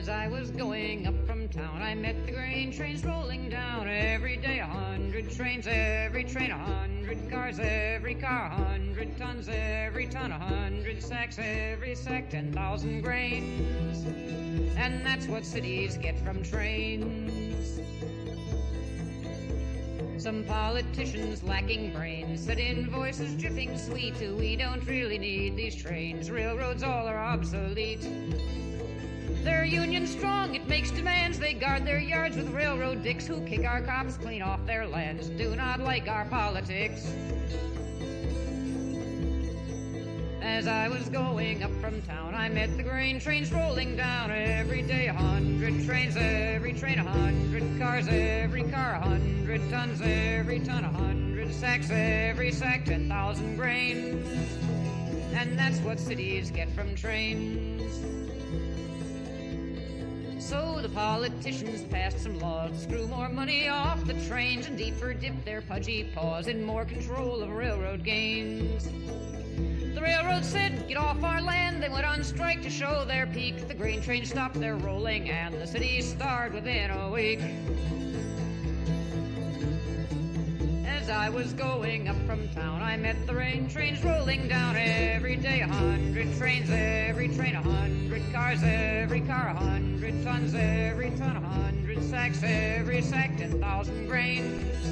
As I was going up from town, I met the grain trains rolling down. Every day 100 trains, every train 100 cars, every car 100 tons, every ton 100 sacks, every sack 10,000 grains. And that's what cities get from trains. Some politicians lacking brains said in voices dripping sweet, we don't really need these trains, railroads all are obsolete. They're union strong, it makes demands, they guard their yards with railroad dicks who kick our cops clean off their lands, do not like our politics. As I was going up from town, I met the grain trains rolling down. Every day 100 trains, every train 100 cars, every car 100 tons, every ton 100 sacks, every sack 10,000 grains. And that's what cities get from trains. So the politicians passed some laws to screw more money off the trains and deeper dip their pudgy paws in more control of railroad gains. The railroad said, get off our land. They went on strike to show their peak. The grain trains stopped their rolling and the city starved within a week. As I was going up from town, I met the grain trains rolling down. Every day 100 trains, every train 100 cars, every car 100 tons, every ton 100 sacks, every sack 10,000 grains.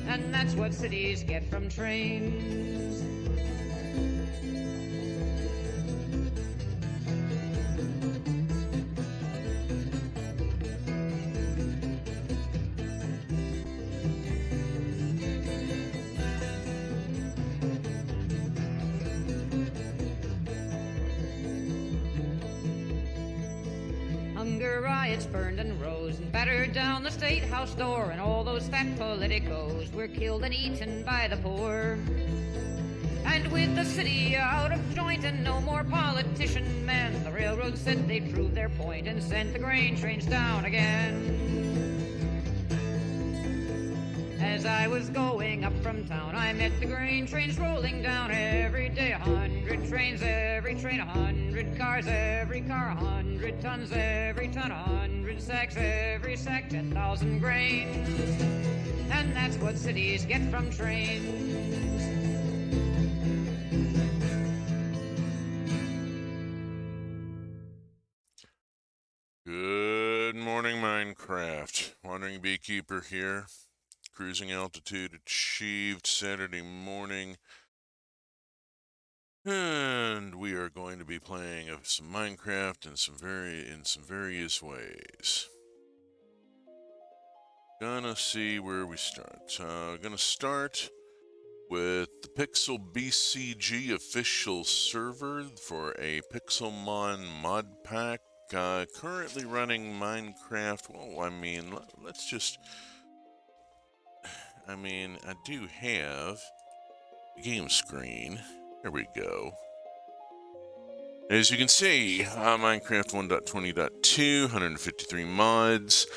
And that's what cities get from trains. Hunger riots burned and rose and battered down the State House door, and all those fat politicos were killed and eaten by the poor. And with the city out of joint and no more politician men, the railroad said they'd prove their point and sent the grain trains down again. As I was going up from town, I met the grain trains rolling down. Every day 100 trains, every train 100 cars, every car 100 tons, every ton 100 sacks, every sack 10,000 grains. And that's what cities get from trains. Good morning, Minecraft. Wandering Beekeeper here. Cruising altitude achieved Saturday morning. And we are going to be playing some Minecraft in some various ways. Gonna see where we start. Gonna start with the Pixel BCG official server for a Pixelmon mod pack. Currently running Minecraft. Well, let's just... I do have the game screen. There we go. As you can see, Minecraft 1.20.2, 153 mods.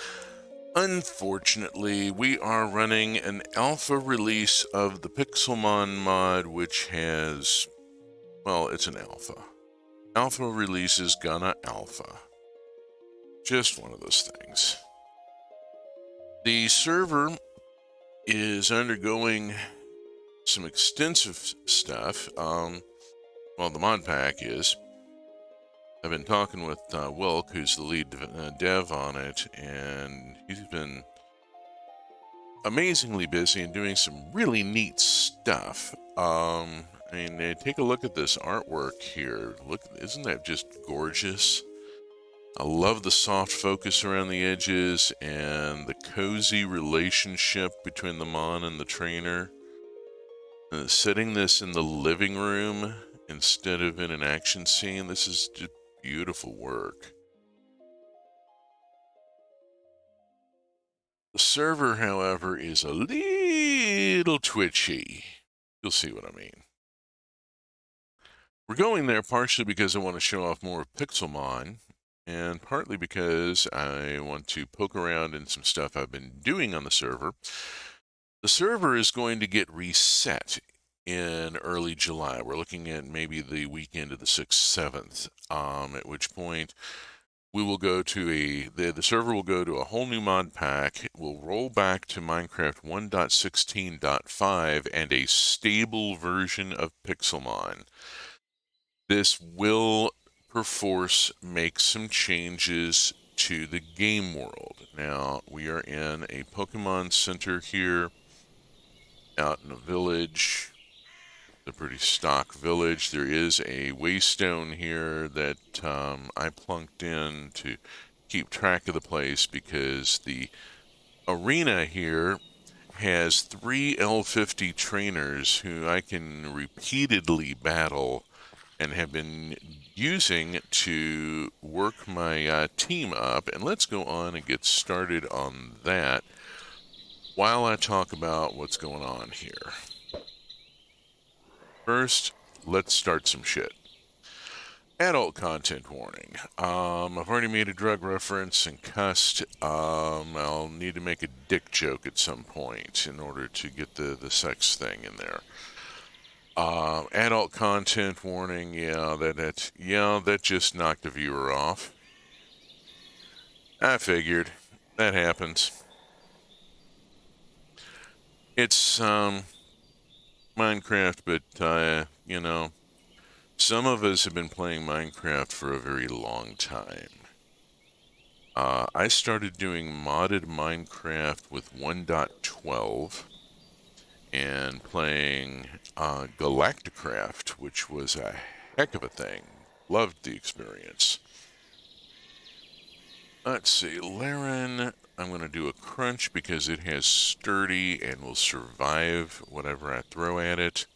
Unfortunately, we are running an alpha release of the Pixelmon mod, which has, well, it's an alpha. Alpha releases gonna alpha. Just one of those things. The server is undergoing some extensive stuff. Well, the mod pack is. I've been talking with Wilk, who's the lead dev on it, and he's been amazingly busy and doing some really neat stuff. Take a look at this artwork here. Look, isn't that just gorgeous? I love the soft focus around the edges and the cozy relationship between the Mon and the trainer. Setting this in the living room instead of in an action scene, this is just beautiful work. The server, however, is a little twitchy. You'll see what I mean. We're going there partially because I want to show off more of Pixelmon, and partly because I want to poke around in some stuff I've been doing on the server. The server is going to get reset in early July. We're looking at maybe the weekend of the 6th, 7th, at which point we will go to the server will go to a whole new mod pack. It will roll back to Minecraft 1.16.5 and a stable version of Pixelmon. This will perforce make some changes to the game world. Now, we are in a Pokemon Center here, out in a village. A pretty stock village. There is a waystone here that I plunked in to keep track of the place because the arena here has 3 L50 trainers who I can repeatedly battle and have been using to work my team up. And let's go on and get started on that while I talk about what's going on here. First, let's start some shit. Adult content warning. I've already made a drug reference and cussed. I'll need to make a dick joke at some point in order to get the sex thing in there. Adult content warning. That just knocked the viewer off. I figured that happens. It's Minecraft, but some of us have been playing Minecraft for a very long time. I started doing modded Minecraft with 1.12 and playing Galacticraft, which was a heck of a thing. Loved the experience. Let's see, Laren, I'm going to do a crunch because it has sturdy and will survive whatever I throw at it.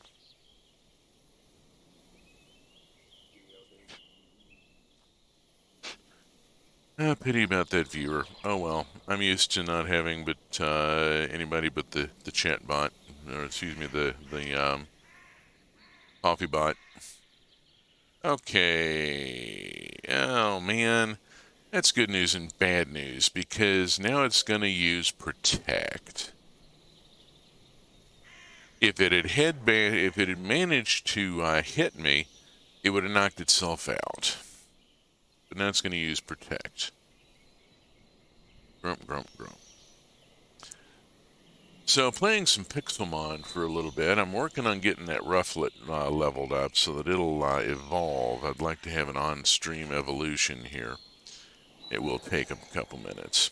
Pity about that viewer. Oh well, I'm used to not having anybody but the chat bot, or excuse me, the coffee bot. Okay. Oh man, that's good news and bad news because now it's going to use protect. If it had managed to hit me, it would have knocked itself out. But now it's going to use protect. Grump, grump, grump. So playing some Pixelmon for a little bit. I'm working on getting that Rufflet leveled up so that it'll evolve. I'd like to have an on-stream evolution here. It will take a couple minutes.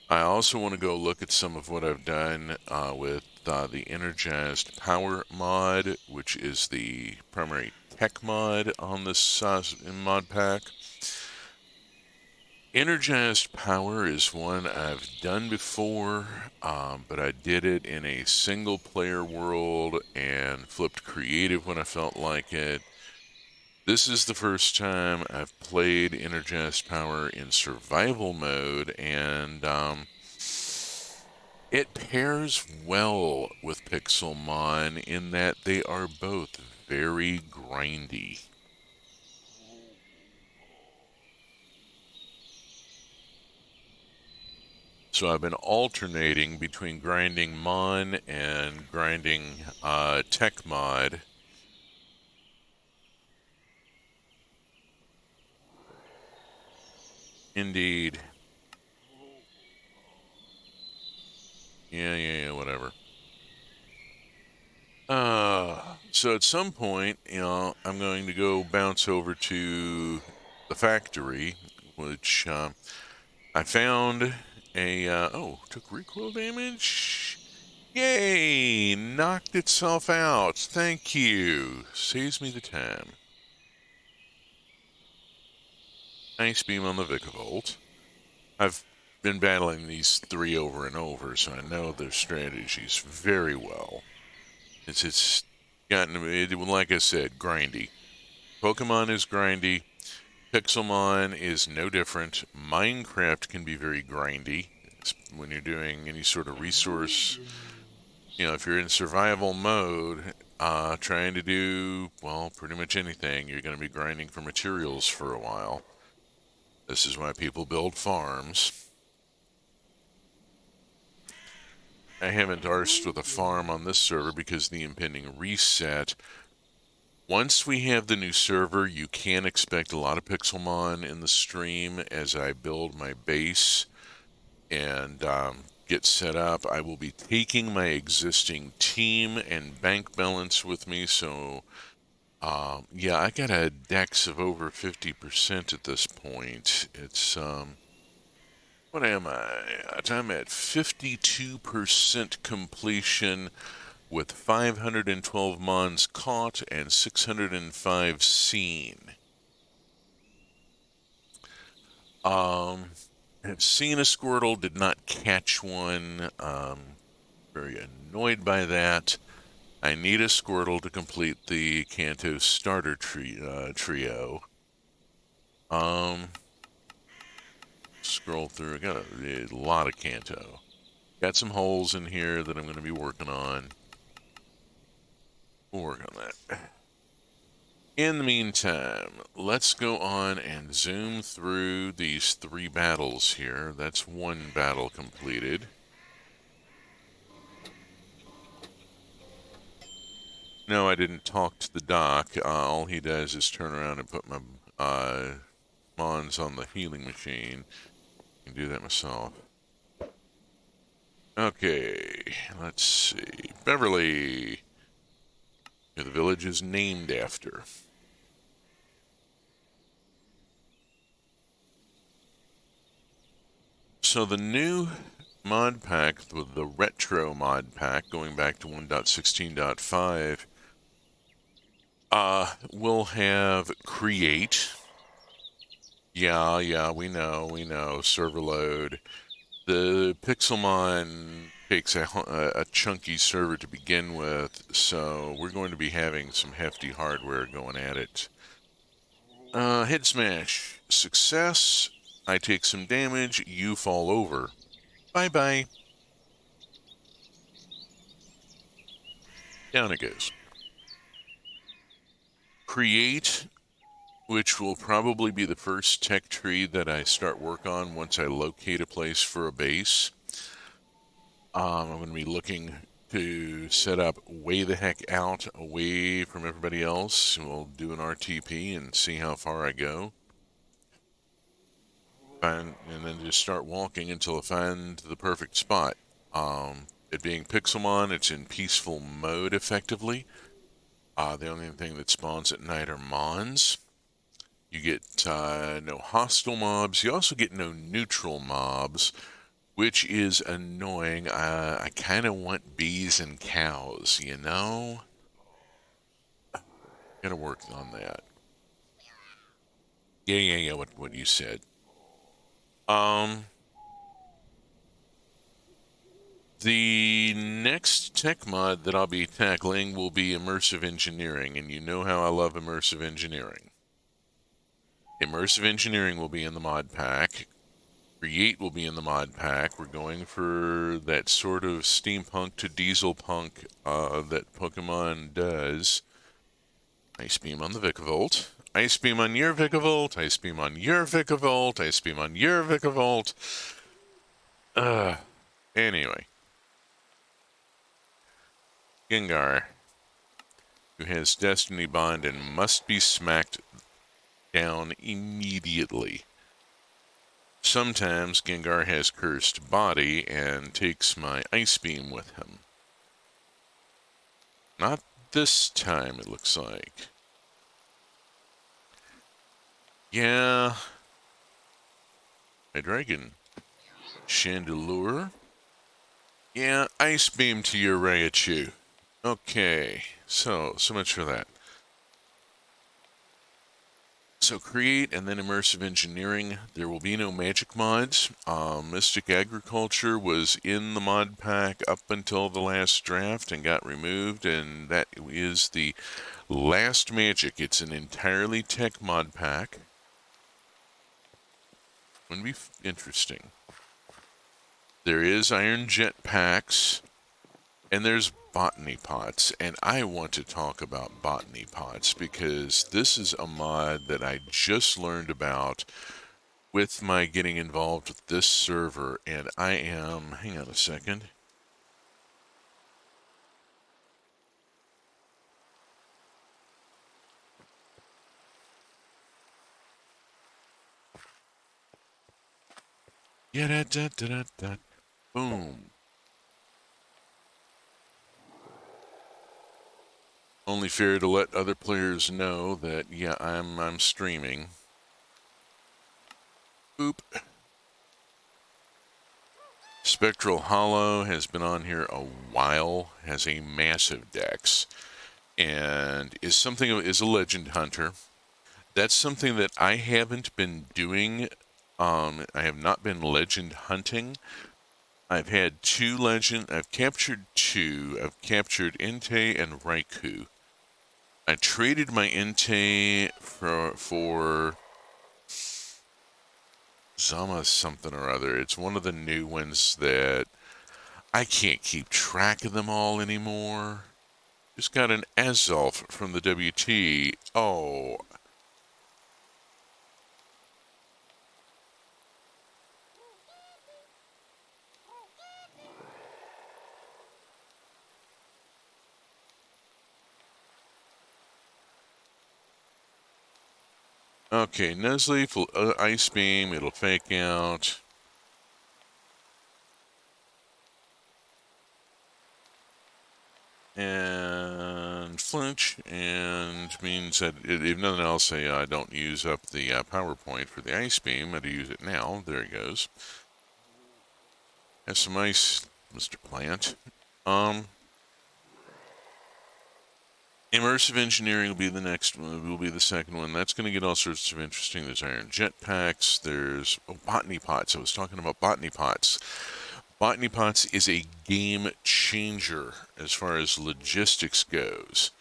I also want to go look at some of what I've done with the Energized Power mod, which is the primary tech mod on this mod pack. Energized Power is one I've done before, but I did it in a single-player world and flipped creative when I felt like it. This is the first time I've played Energized Power in survival mode, and it pairs well with Pixelmon in that they are both very grindy. So I've been alternating between grinding Mon and grinding Tech Mod. Indeed. Yeah, whatever. So at some point, I'm going to go bounce over to the factory, which I found took recoil damage. Yay! Knocked itself out. Thank you. Saves me the time. Nice beam on the Vikavolt. I've been battling these 3 over and over, so I know their strategies very well. It's gotten, like I said, grindy. Pokemon is grindy. Pixelmon is no different. Minecraft can be very grindy. When you're doing any sort of resource, if you're in survival mode, trying to do, well, pretty much anything, you're going to be grinding for materials for a while. This is why people build farms. I haven't arsed with a farm on this server because the impending reset Once we have the new server, you can expect a lot of Pixelmon in the stream as I build my base and get set up. I will be taking my existing team and bank balance with me, so yeah, I got a dex of over 50% at this point. It's what am I? I'm at 52% completion with 512 mons caught and 605 seen. Have seen a Squirtle, did not catch one. Very annoyed by that. I need a Squirtle to complete the Kanto starter trio. Scroll through. I got a lot of Kanto. Got some holes in here that I'm going to be working on. We'll work on that. In the meantime, let's go on and zoom through these 3 battles here. That's 1 battle completed. No, I didn't talk to the doc. All he does is turn around and put my mons on the healing machine. I can do that myself. Okay, let's see. Beverly. Who the village is named after. So the new mod pack, the retro mod pack, going back to 1.16.5, will have create. Yeah, we know, server load. The Pixelmon takes a chunky server to begin with, so we're going to be having some hefty hardware going at it. Head smash. Success. I take some damage, you fall over. Bye-bye. Down it goes. Create, which will probably be the first tech tree that I start work on once I locate a place for a base. I'm going to be looking to set up way the heck out, away from everybody else. We'll do an RTP and see how far I go. And then just start walking until I find the perfect spot. It being Pixelmon, it's in peaceful mode effectively. The only thing that spawns at night are mons. You get no hostile mobs. You also get no neutral mobs, which is annoying. I kind of want bees and cows, you know? Gotta work on that. Yeah, what you said. The next tech mod that I'll be tackling will be immersive engineering, and you know how I love immersive engineering. Immersive engineering will be in the mod pack. Create will be in the mod pack. We're going for that sort of steampunk to diesel punk that Pokemon does. Ice Beam on the Vikavolt. Ice Beam on your Vikavolt. Ice Beam on your Vikavolt. Ice Beam on your Vikavolt. Anyway. Gengar, who has Destiny Bond and must be smacked down immediately. Sometimes Gengar has Cursed Body and takes my Ice Beam with him. Not this time, it looks like. Yeah. Hydreigon. Chandelure. Yeah, Ice Beam to your Raichu. Okay, so much for that. So create and then immersive engineering. There will be no magic mods. Mystic Agriculture was in the mod pack up until the last draft and got removed, and that is the last magic. It's an entirely tech mod pack. Wouldn't be interesting. There is Iron Jet packs, and there's botany pots, and I want to talk about botany pots because this is a mod that I just learned about with my getting involved with this server, and I am, hang on a second. Yeah, da da da da da. Boom. Only fair to let other players know that yeah, I'm streaming. Boop. Spectral Hollow has been on here a while, has a massive dex, and is a legend hunter. That's something that I haven't been doing. I have not been legend hunting. I've had two legend. I've captured two. I've captured Entei and Raikou. I traded my Entei for Zama something or other. It's one of the new ones that I can't keep track of them all anymore. Just got an Azulf from the WT. Oh. Okay, Nuzleaf will Ice Beam. It'll fake out. And flinch, and means that if nothing else, I don't use up the power point for the Ice Beam. I do use it now. There he goes. Has some ice, Mr. Plant. Immersive engineering will be the next one. Will be the second one. That's going to get all sorts of interesting. There's iron jetpacks. There's botany pots. I was talking about botany pots. Botany pots is a game changer as far as logistics goes.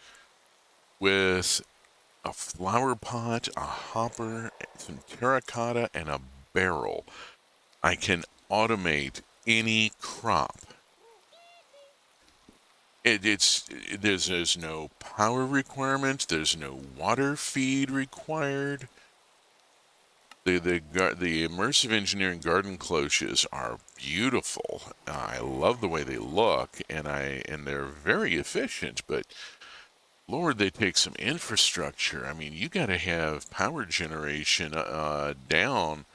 With a flower pot, a hopper, some terracotta, and a barrel, I can automate any crop. There's no power requirement. There's no water feed required. The immersive engineering garden cloches are beautiful. I love the way they look, and they're very efficient. But Lord, they take some infrastructure. I mean, you got to have power generation down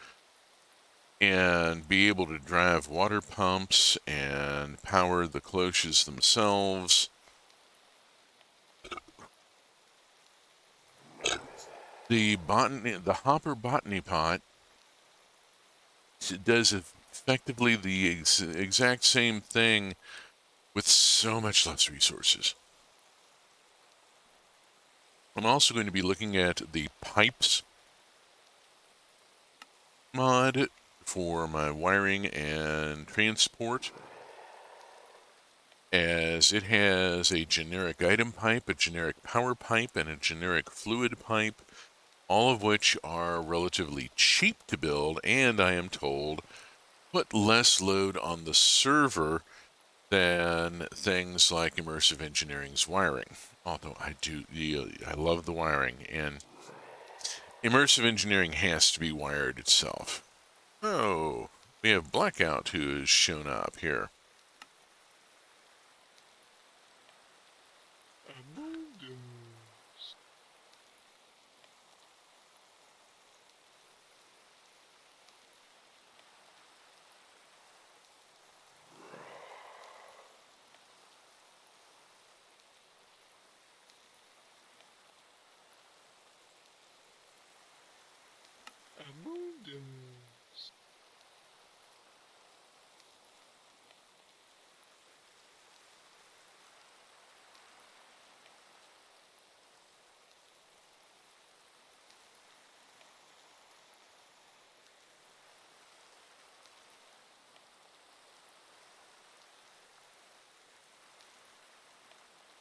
and be able to drive water pumps and power the cloches themselves. The hopper botany pot does effectively the exact same thing with so much less resources. I'm also going to be looking at the pipes mod for my wiring and transport, as it has a generic item pipe, a generic power pipe, and a generic fluid pipe, all of which are relatively cheap to build, and I am told put less load on the server than things like immersive engineering's wiring. Although I love the wiring, and immersive engineering has to be wired itself. Oh, we have Blackout who has shown up here.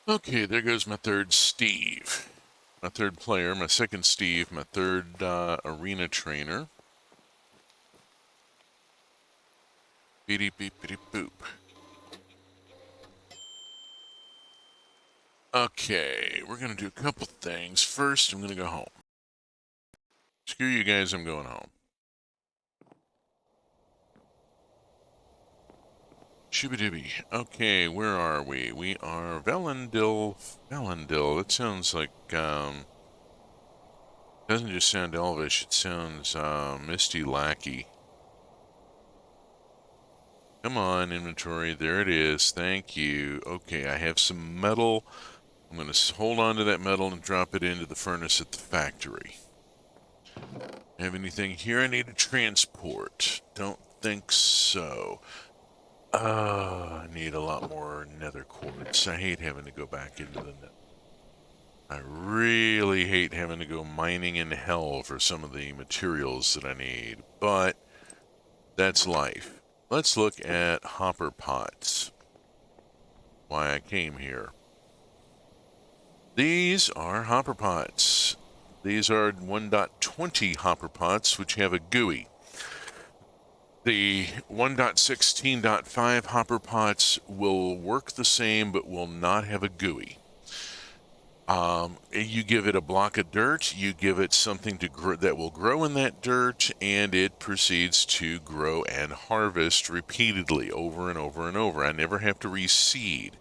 Okay, there goes my third Steve. My third player, my second Steve, my third arena trainer. Beady beep beady boop. Okay, we're gonna do a couple things. First, I'm gonna go home. Screw you guys, I'm going home. Shibidibby. Okay, where are we? We are Valendil. Valendil. That sounds like, doesn't just sound elvish, it sounds, Misty Lackey. Come on, inventory. There it is. Thank you. Okay, I have some metal. I'm going to hold on to that metal and drop it into the furnace at the factory. Have anything here I need to transport? Don't think so. I need a lot more nether quartz. I hate having to go back into the nether. I really hate having to go mining in hell for some of the materials that I need, but that's life. Let's look at hopper pots. Why I came here. These are hopper pots. These are 1.20 hopper pots, which have a GUI. The 1.16.5 hopper pots will work the same, but will not have a GUI. You give it a block of dirt, you give it something to grow, that will grow in that dirt, and it proceeds to grow and harvest repeatedly over and over and over. I never have to reseed.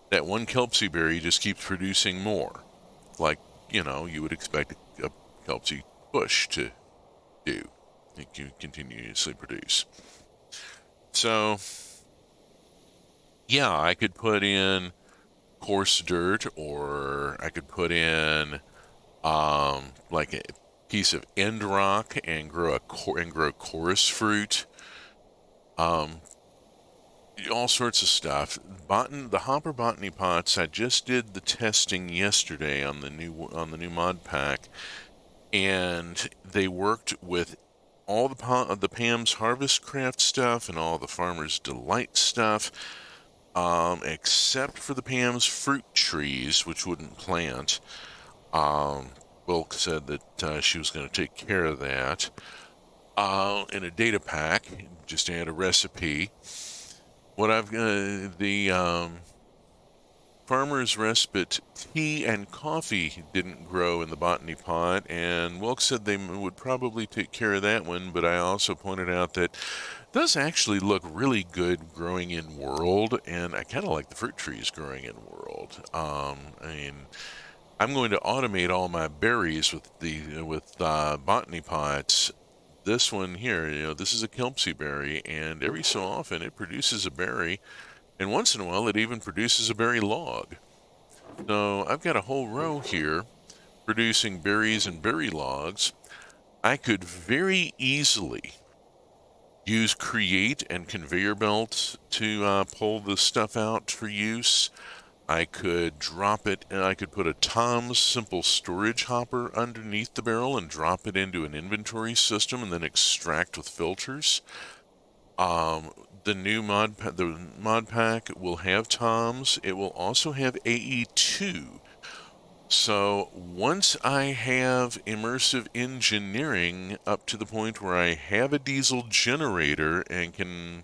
That one kelpsie berry just keeps producing more. Like, you would expect a kelpsie bush to do. It can continuously produce. So, yeah, I could put in coarse dirt, or I could put in like a piece of end rock and grow chorus fruit. All sorts of stuff. The hopper botany pots. I just did the testing yesterday on the new mod pack, and they worked with all the Pam's Harvest Craft stuff and all the Farmer's Delight stuff, except for the Pam's fruit trees, which wouldn't plant. Wilk said that she was going to take care of that. In a data pack, just add a recipe. What the Farmer's Respite tea and coffee didn't grow in the botany pot, and Wilk said they would probably take care of that one, but I also pointed out that it does actually look really good growing in world, and I kind of like the fruit trees growing in world. I mean, I'm going to automate all my berries with botany pots. This one here, this is a kelpsie berry, and every so often it produces a berry, and once in a while it even produces a berry log. So I've got a whole row here producing berries and berry logs. I could very easily use create and conveyor belts to pull this stuff out for use. I could drop it, and I could put a Tom's simple storage hopper underneath the barrel and drop it into an inventory system and then extract with filters. The new mod pack will have Tom's. It will also have AE2. So once I have immersive engineering up to the point where I have a diesel generator and can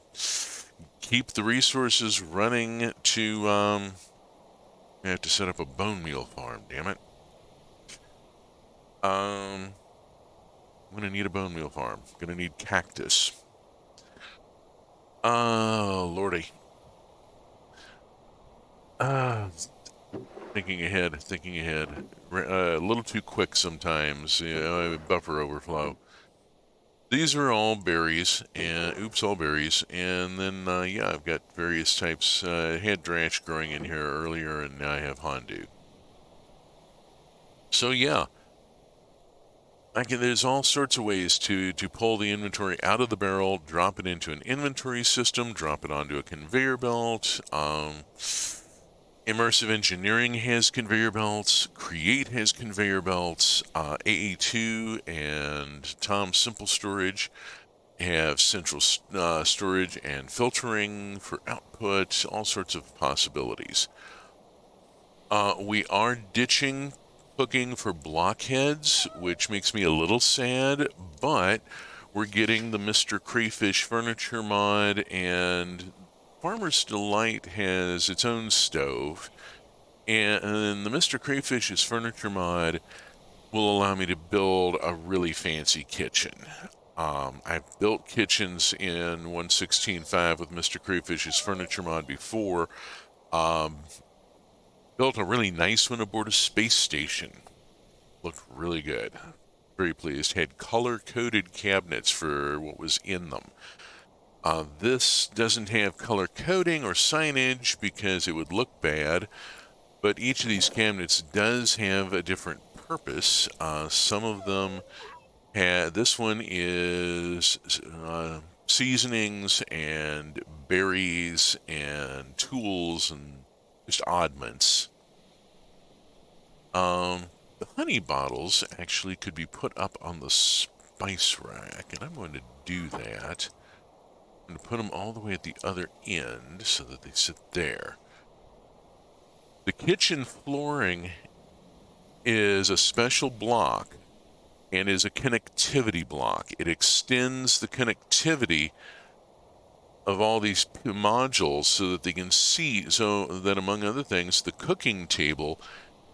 keep the resources running to, I have to set up a bone meal farm, damn it. I'm going to need a bone meal farm. I'm going to need cactus. Oh, lordy. Thinking ahead. A little too quick sometimes. Buffer overflow. These are all berries, all berries, and then, yeah, I've got various types. Had drash growing in here earlier, and now I have hondu. So, yeah, there's all sorts of ways to pull the inventory out of the barrel, drop it into an inventory system, drop it onto a conveyor belt. Immersive Engineering has conveyor belts, Create has conveyor belts, AE2 and Tom Simple Storage have central storage and filtering for output, all sorts of possibilities. We are ditching cooking for blockheads, which makes me a little sad, but we're getting the Mr. Crayfish furniture mod, and Farmer's Delight has its own stove, and the Mr. Crayfish's furniture mod will allow me to build a really fancy kitchen. I've built kitchens in 1.16.5 with Mr. Crayfish's furniture mod before. Built a really nice one aboard a space station. Looked really good. Very pleased. Had color-coded cabinets for what was in them. This doesn't have color coding or signage because it would look bad, but each of these cabinets does have a different purpose. Some of them have, this one is seasonings and berries and tools and just oddments. The honey bottles actually could be put up on the spice rack, and I'm going to do that. I'm going to put them all the way at the other end so that they sit there. The kitchen flooring is a special block and is a connectivity block. It extends the connectivity of all these modules so that they can see, so that among other things, the cooking table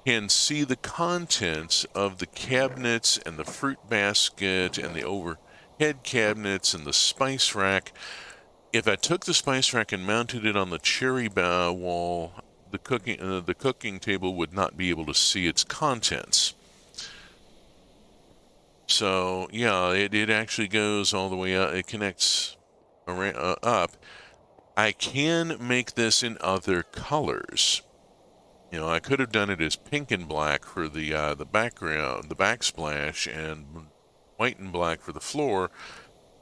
can see the contents of the cabinets and the fruit basket and the overhead cabinets and the spice rack. If I took the spice rack and mounted it on the cherry wall, the cooking table would not be able to see its contents. So yeah, it actually goes all the way up. It connects up. I can make this in other colors. You know, I could have done it as pink and black for the background, the backsplash, and white and black for the floor.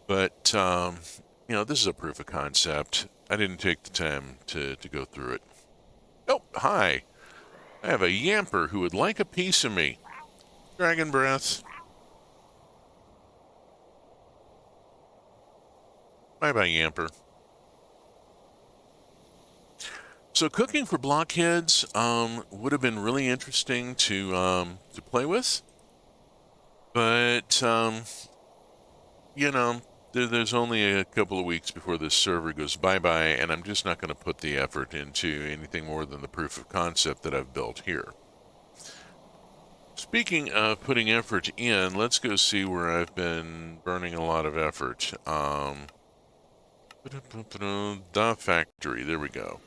But you know, this is a proof of concept. I didn't take the time to go through it. Oh, hi! I have a yamper who would like a piece of me. Dragon breath. Bye bye, yamper. So cooking for blockheads would have been really interesting to play with, but you know, there's only a couple of weeks before this server goes bye-bye, and I'm just not going to put the effort into anything more than the proof of concept that I've built here. Speaking of putting effort in, let's go see where I've been burning a lot of effort. The factory, there we go.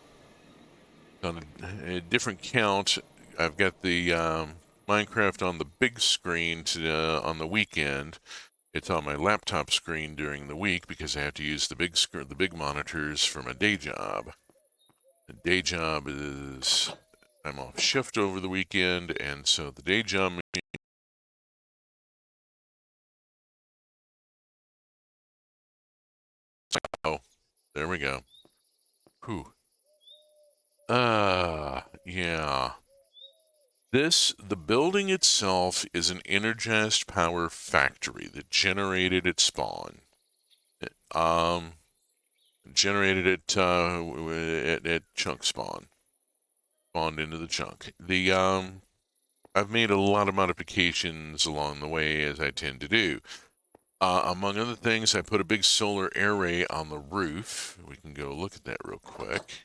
On a different count, I've got the Minecraft on the big screen on the weekend. It's on my laptop screen during the week because I have to use the big monitors for my day job. The day job is I'm off shift over the weekend, and so the day job. Oh, there we go. Whew. Yeah. The building itself is an energized power factory that generated its spawn. Generated it at chunk spawned into the chunk. I've made a lot of modifications along the way, as I tend to do. Among other things, I put a big solar array on the roof. We can go look at that real quick.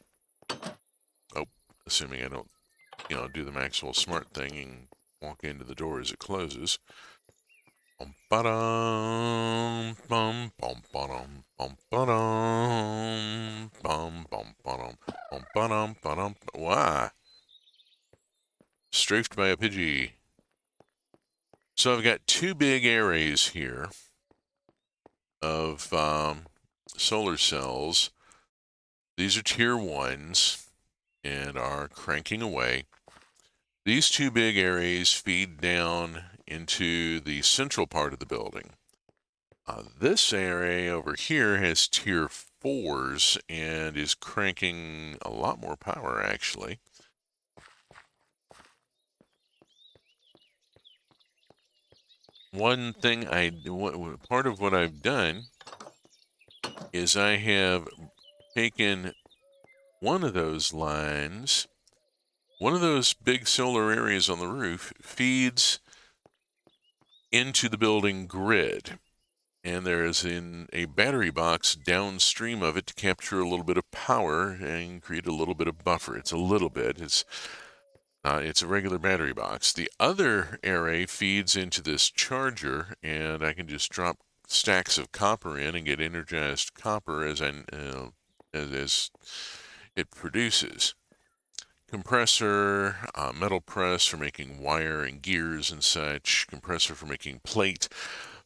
Oh, assuming I don't, do the Maxwell Smart thing and walk into the door as it closes. Wow. Strafed by a Pidgey. So I've got two big arrays here of solar cells. These are tier 1s and are cranking away. These two big arrays feed down into the central part of the building. This array over here has tier 4s and is cranking a lot more power, actually. One thing part of what I've done is I have taken one of those lines, one of those big solar areas on the roof feeds into the building grid. And there is a battery box downstream of it to capture a little bit of power and create a little bit of buffer. It's a little bit. It's a regular battery box. The other array feeds into this charger, and I can just drop stacks of copper in and get energized copper as it produces. Compressor, metal press for making wire and gears and such. Compressor for making plate.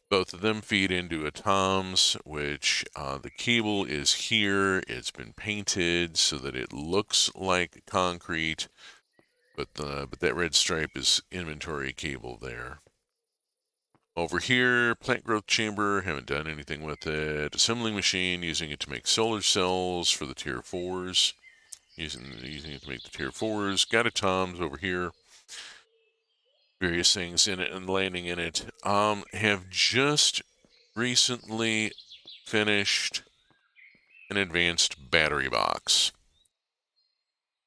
Both of them feed into a TOMS, which the cable is here. It's been painted so that it looks like concrete, but that red stripe is inventory cable there. Over here, plant growth chamber, haven't done anything with it. Assembling machine, using it to make solar cells for the tier 4s. Using it to make the tier 4s. Got a TOMS over here. Various things in it and landing in it. Have just recently finished an advanced battery box.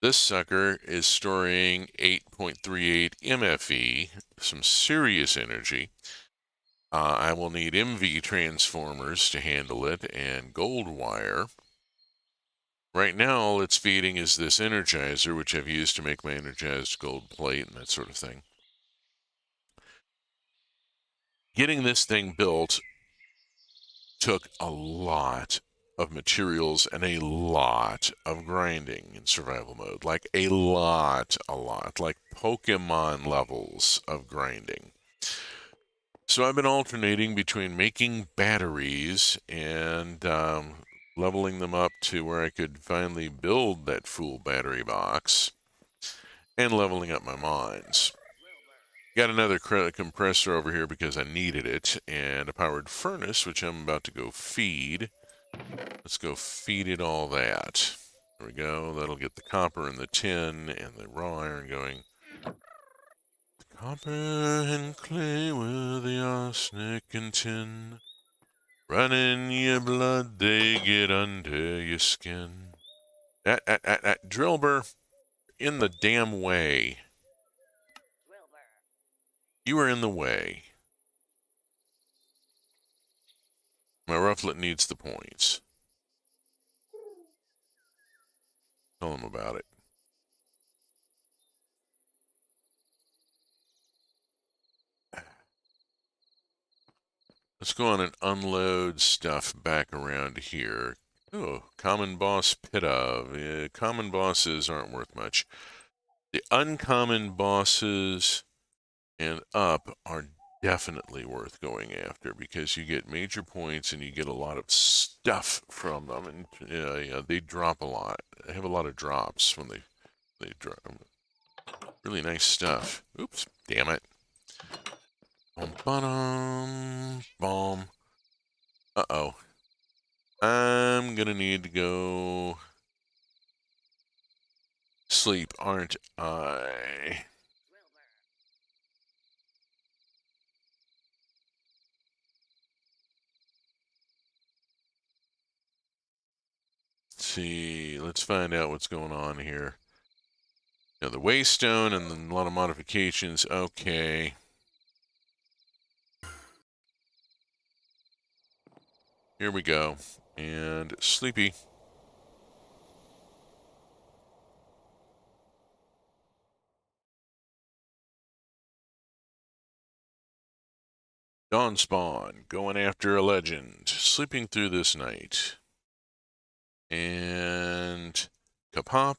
This sucker is storing 8.38 MFE, some serious energy. I will need MV transformers to handle it and gold wire. Right now, all it's feeding is this energizer, which I've used to make my energized gold plate and that sort of thing. Getting this thing built took a lot of materials and a lot of grinding in survival mode. Like a lot, like Pokemon levels of grinding. So I've been alternating between making batteries and leveling them up to where I could finally build that full battery box and leveling up my mines. Got another compressor over here because I needed it, and a powered furnace, which I'm about to go feed. Let's go feed it all that. There we go. That'll get the copper and the tin and the raw iron going. Copper and clay with the arsenic and tin. Run in your blood, they get under your skin. Drillbur, in the damn way. You are in the way. My Rufflet needs the points. Tell him about it. Let's go on and unload stuff back around here. Oh, common boss pit of. Common bosses aren't worth much. The uncommon bosses and up are definitely worth going after because you get major points and you get a lot of stuff from them, and they drop a lot. They have a lot of drops when they drop. Really nice stuff. Oops, damn it. Bomb. Uh-oh. I'm gonna need to go sleep, aren't I? Let's see, let's find out what's going on here. Now, the waystone and then a lot of modifications. Okay. Here we go. And sleepy. Dawn spawn, going after a legend, sleeping through this night. And kapop,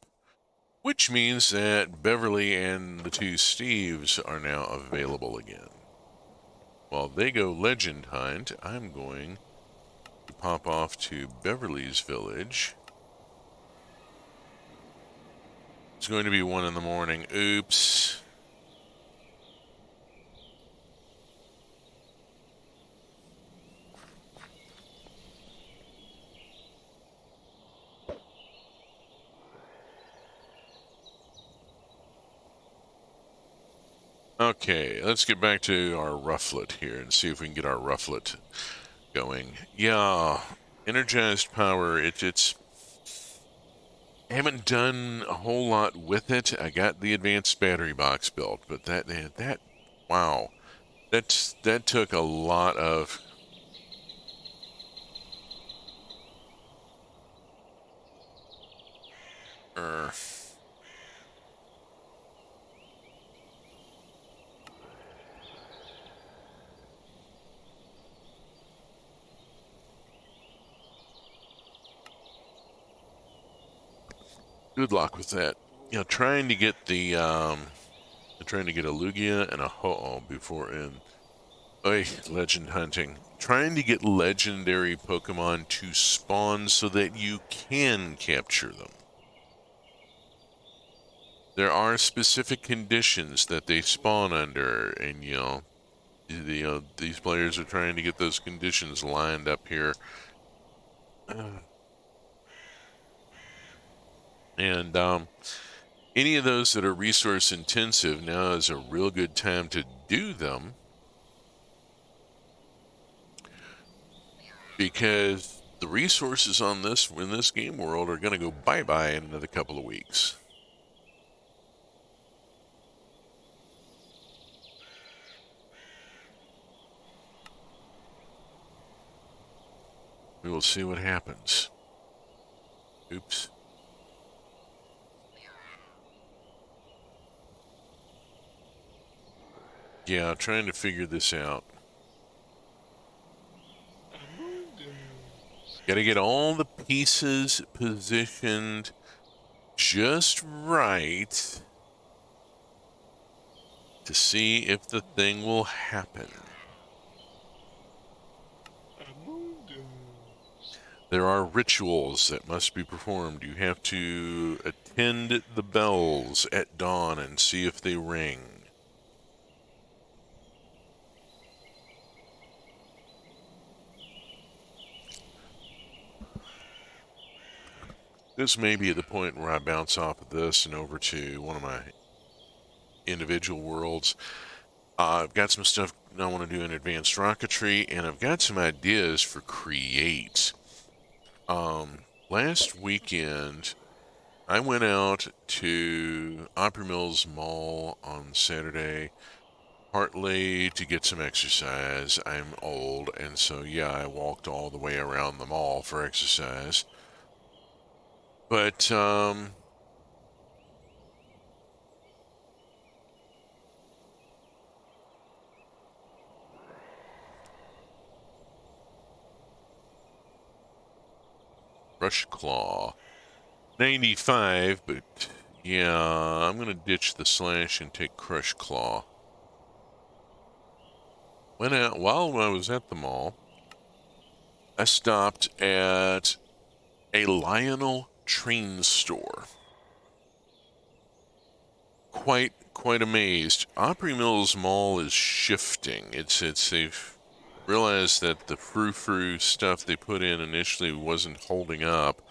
which means that Beverly and the two Steves are now available again. While they go legend hunt, I'm going to pop off to Beverly's village. It's going to be 1 in the morning. Oops. Okay, let's get back to our Rufflet here and see if we can get our Rufflet going. Yeah, Energized Power, it's... I haven't done a whole lot with it. I got the advanced battery box built, but wow. That took a lot of... Good luck with that. You know, trying to get the, trying to get a Lugia and a Ho-Oh before in. Oy, legend hunting. Trying to get legendary Pokemon to spawn so that you can capture them. There are specific conditions that they spawn under, and these players are trying to get those conditions lined up here. And any of those that are resource intensive, now is a real good time to do them, because the resources on this in this game world are going to go bye-bye in another couple of weeks. We will see what happens. Oops. Yeah, trying to figure this out. Got to get all the pieces positioned just right to see if the thing will happen. There are rituals that must be performed. You have to attend the bells at dawn and see if they ring. This may be at the point where I bounce off of this and over to one of my individual worlds. I've got some stuff I want to do in advanced rocketry, and I've got some ideas for create. Last weekend, I went out to Opry Mills Mall on Saturday, partly to get some exercise. I'm old, and so yeah, I walked all the way around the mall for exercise. But Rush Claw 95, but yeah, I'm gonna ditch the slash and take Crush Claw. Went out while I was at the mall. I stopped at a Lionel train store. Quite amazed. Opry Mills Mall is shifting. They've realized that the frou-frou stuff they put in initially wasn't holding up.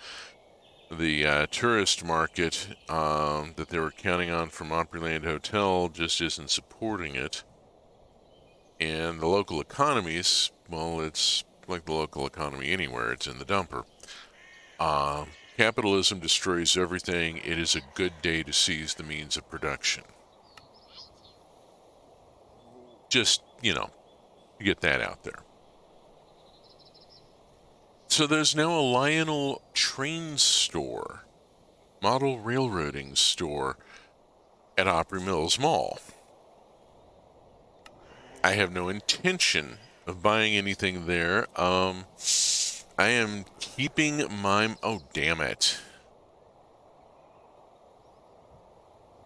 The tourist market that they were counting on from Opryland Hotel just isn't supporting it. And the local economies, well, it's like the local economy anywhere. It's in the dumper. Capitalism destroys everything. It is a good day to seize the means of production. Just, to get that out there. So there's now a Lionel train store, model railroading store at Opry Mills Mall. I have no intention of buying anything there. I am keeping my... Oh, damn it.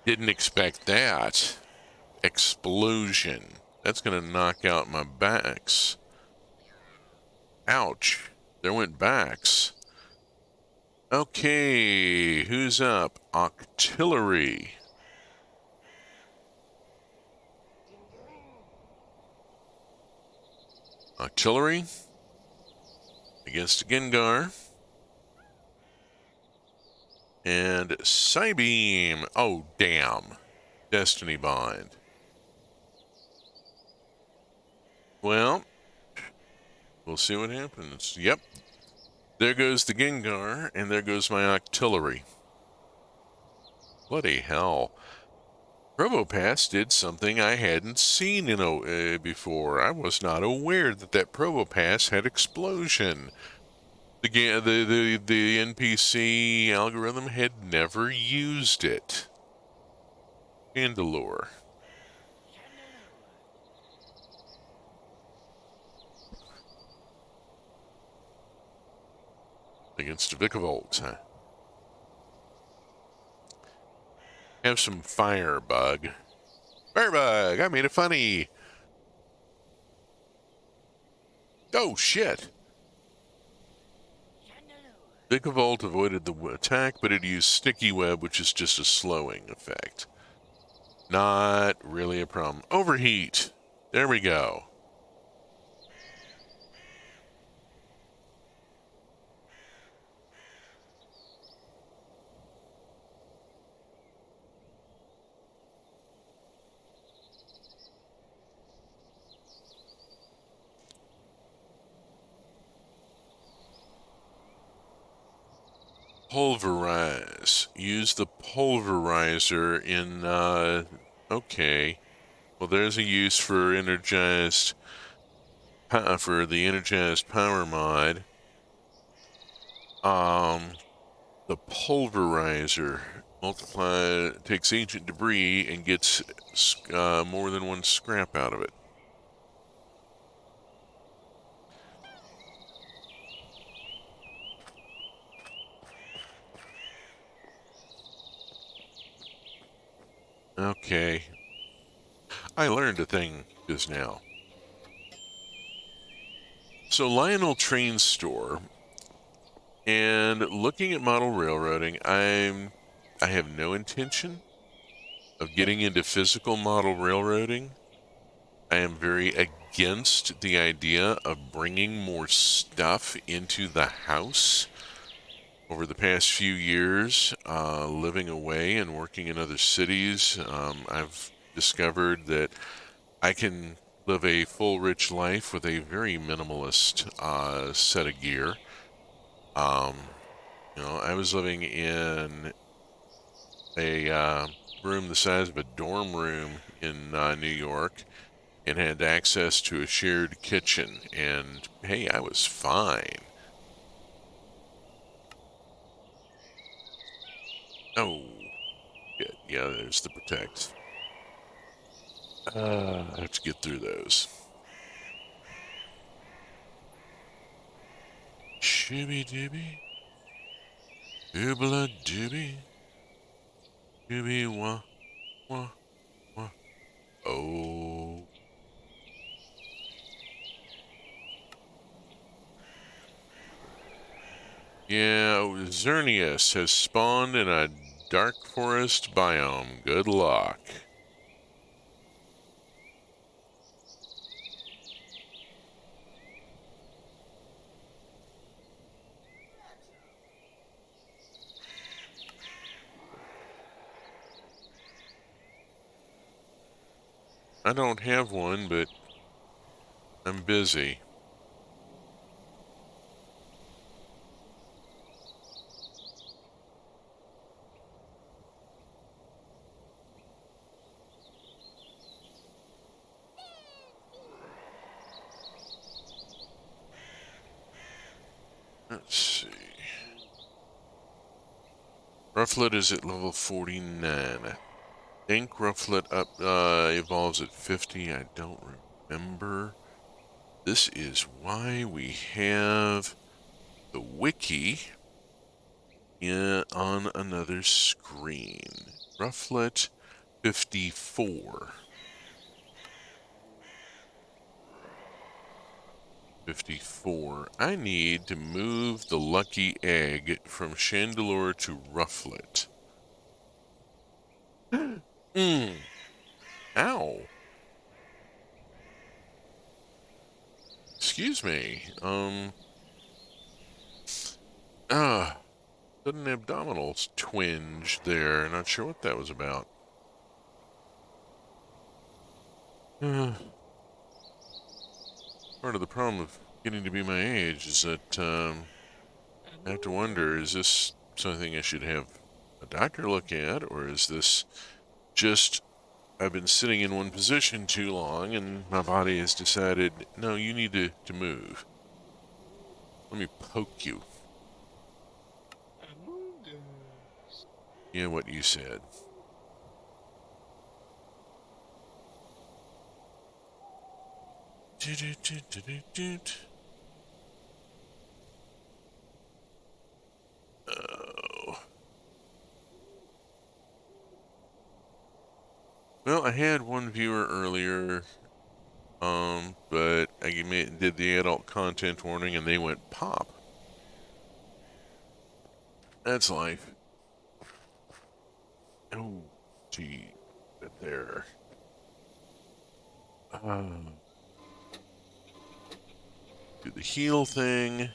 Didn't expect that. Explosion. That's going to knock out my backs. Ouch. There went backs. Okay, who's up? Octillery. Octillery against Gengar. And Psybeam. Oh, damn. Destiny Bind. Well, we'll see what happens. Yep. There goes the Gengar, and there goes my Octillery. Bloody hell. Probopass did something I hadn't seen before. I was not aware that Probopass had explosion. The NPC algorithm had never used it. Chandelure. Against Vikavolt, huh? Have some Firebug. Firebug! I made it funny! Oh, shit. Vigavolt avoided the attack, but it used Sticky Web, which is just a slowing effect. Not really a problem. Overheat. There we go. Pulverize. Use the pulverizer in, okay. Well, there's a use for energized, for the energized power mod. The pulverizer takes ancient debris and gets more than one scrap out of it. Okay. I learned a thing just now. So Lionel Train Store, and looking at model railroading, I have no intention of getting into physical model railroading. I am very against the idea of bringing more stuff into the house. Over the past few years, living away and working in other cities, I've discovered that I can live a full, rich life with a very minimalist set of gear. I was living in a room the size of a dorm room in New York and had access to a shared kitchen, and hey, I was fine. Oh, yeah, there's the protect. I have to get through those. Shibby dibby. Doobla dooby. Dooby wah wah wah. Oh. Yeah, Xerneas has spawned in a dark forest biome. Good luck. I don't have one, but I'm busy. Let's see. Rufflet is at level 49. I think Rufflet evolves at 50. I don't remember. This is why we have the wiki on another screen. Rufflet 54. 54. I need to move the lucky egg from Chandelure to Rufflet. Ow. Excuse me. Sudden abdominal twinge there. Not sure what that was about. Part of the problem of getting to be my age is that I have to wonder, is this something I should have a doctor look at, or is this just I've been sitting in one position too long and my body has decided, no, you need to move. Let me poke you. Yeah, what you said. Oh. Well, I had one viewer earlier But I did the adult content warning and they went pop. That's life. Oh, gee, there. Do the heal thing.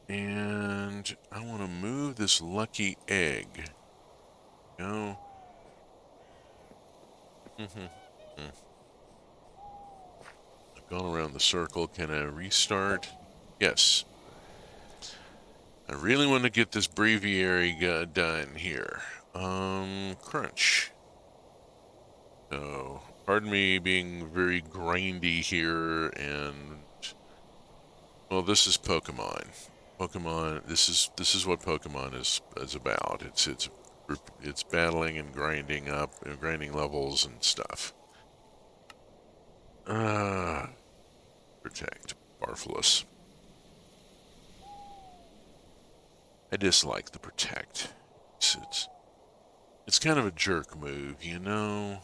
And I want to move this lucky egg. Go. I've gone around the circle. Can I restart? Yes. I really want to get this Braviary done here. Crunch. So, pardon me being very grindy here, and well, this is Pokemon. Pokemon. This is what Pokemon is about. It's battling and grinding up, grinding levels and stuff. Protect. Barfulous. I dislike the protect. It's kind of a jerk move, you know?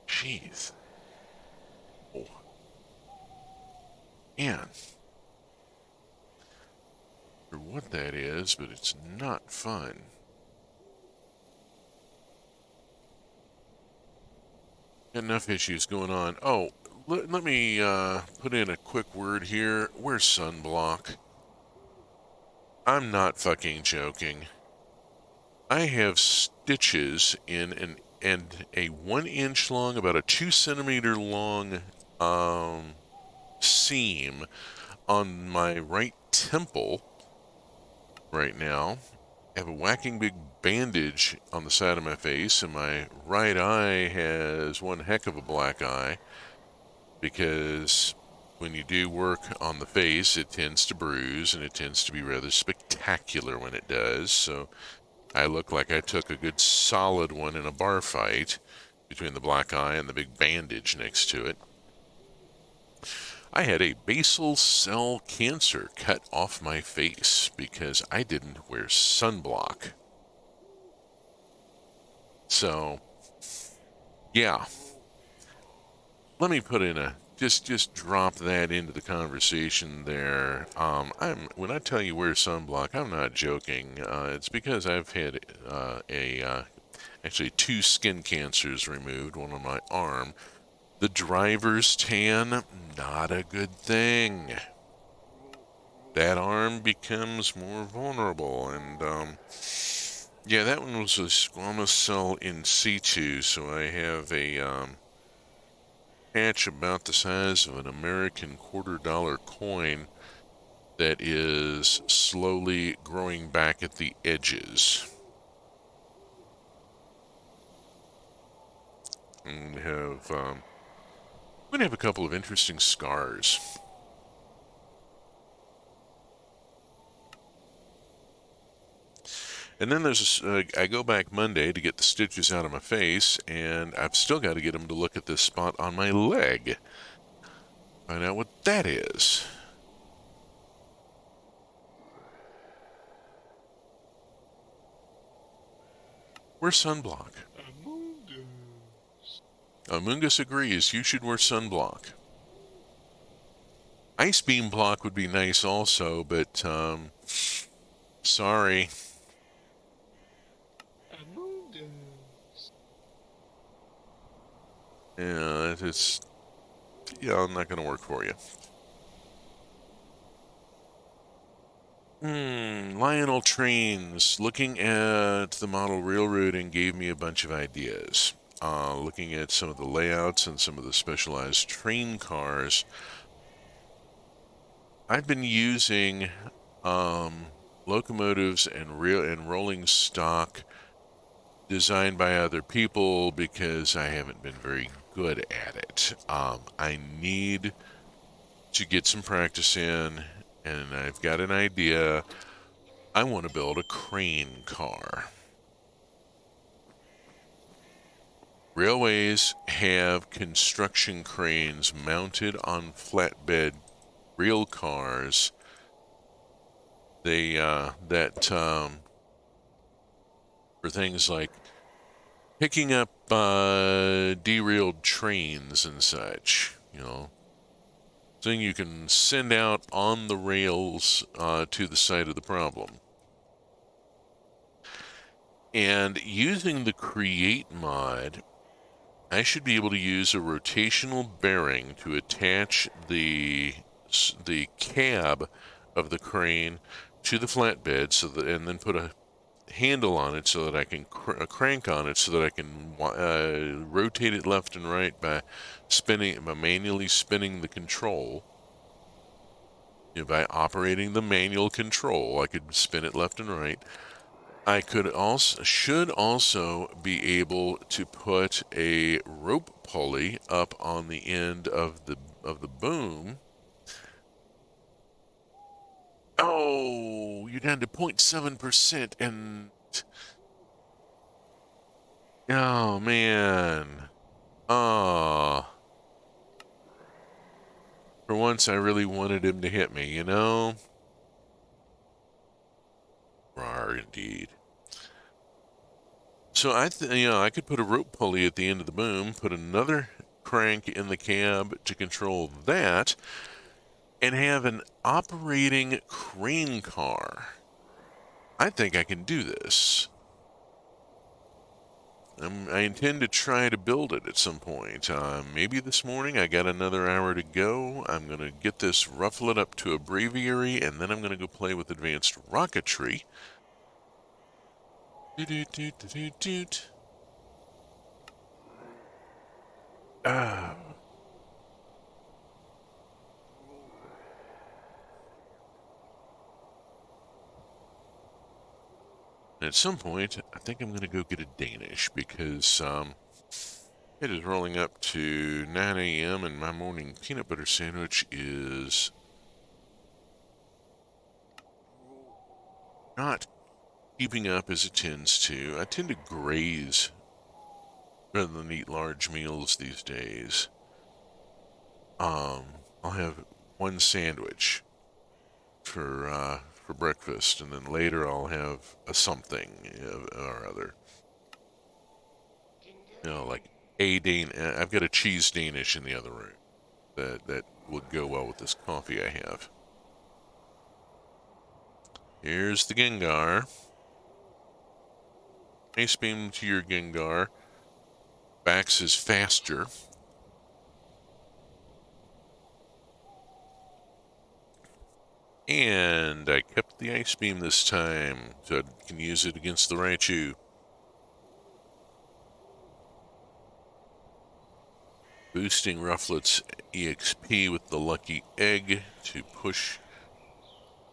Jeez. Oh. Man. For what that is, but it's not fun. Got enough issues going on. Oh, let me put in a quick word here. Where's sunblock? I'm not fucking joking. I have stitches in and a 1 inch long, about a 2 centimeter long seam on my right temple right now. I have a whacking big bandage on the side of my face, and my right eye has one heck of a black eye because when you do work on the face, it tends to bruise, and it tends to be rather spectacular when it does. So I look like I took a good solid one in a bar fight between the black eye and the big bandage next to it. I had a basal cell cancer cut off my face because I didn't wear sunblock. So, yeah. Let me put in a just drop that into the conversation there. When I tell you wear sunblock, I'm not joking. It's because I've had actually 2 skin cancers removed, one on my arm. The driver's tan, not a good thing. That arm becomes more vulnerable, and yeah, that one was a squamous cell in situ, so I have a patch about the size of an American $quarter coin that is slowly growing back at the edges. And I'm going to have a couple of interesting scars. And then I go back Monday to get the stitches out of my face, and I've still got to get them to look at this spot on my leg. Find out what that is. Wear sunblock. Amungus agrees you should wear sunblock. Ice beam block would be nice also, but sorry. Yeah, I'm not going to work for you. Lionel Trains. Looking at the model railroading gave me a bunch of ideas. Looking at some of the layouts and some of the specialized train cars, I've been using locomotives and rolling stock designed by other people because I haven't been very good at it. I need to get some practice in, and I've got an idea. I want to build a crane car. Railways have construction cranes mounted on flatbed rail cars. For things like picking up derailed trains and such, you know. Thing you can send out on the rails to the site of the problem. And using the create mod, I should be able to use a rotational bearing to attach the cab of the crane to the flatbed, so that, and then put a handle on it so that I can a crank on it so that I can rotate it left and right by manually spinning the control. You know, by operating the manual control, I could spin it left and right. I should also be able to put a rope pulley up on the end of the boom. Oh, you're down to 0.7%, and oh man. Ah. For once I really wanted him to hit me, you know? Rar indeed. So I could put a rope pulley at the end of the boom, put another crank in the cab to control that, and have an operating crane car. I think I can do this. I intend to try to build it at some point. Maybe this morning. I got another hour to go. I'm going to get this Rufflet up to a Braviary, and then I'm going to go play with advanced rocketry. Ah. At some point, I think I'm going to go get a Danish, because it is rolling up to 9 a.m. and my morning peanut butter sandwich is not keeping up as it tends to. I tend to graze rather than eat large meals these days. I'll have one sandwich for breakfast, and then later I'll have a something or other. You know, like I've got a cheese Danish in the other room that would go well with this coffee I have. Here's the Gengar. Ice beam to your Gengar. Bax is faster. And I kept the Ice Beam this time, so I can use it against the Raichu. Boosting Rufflet's EXP with the Lucky Egg to push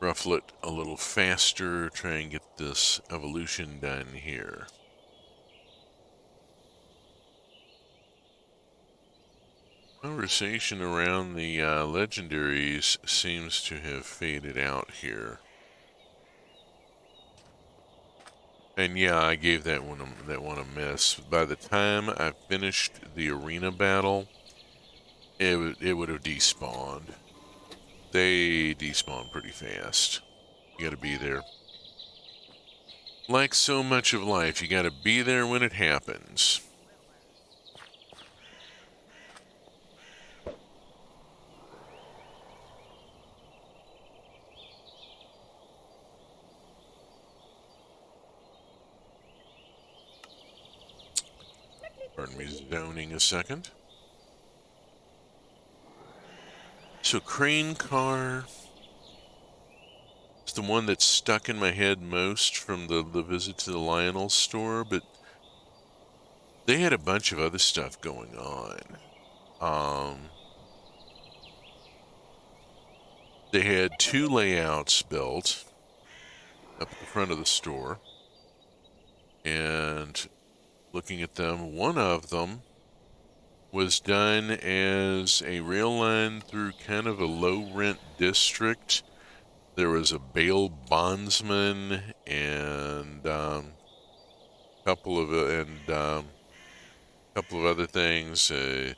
Rufflet a little faster, try and get this evolution done here. Conversation around the legendaries seems to have faded out here. And yeah, I gave that one a miss. By the time I finished the arena battle, it would have despawned. They despawn pretty fast. You gotta be there. Like so much of life, you gotta be there when it happens. Pardon me zoning a second. So crane car is the one that's stuck in my head most from the visit to the Lionel store, but they had a bunch of other stuff going on. They had two layouts built up at the front of the store, and looking at them, one of them was done as a rail line through kind of a low-rent district. There was a bail bondsman and couple of other things. I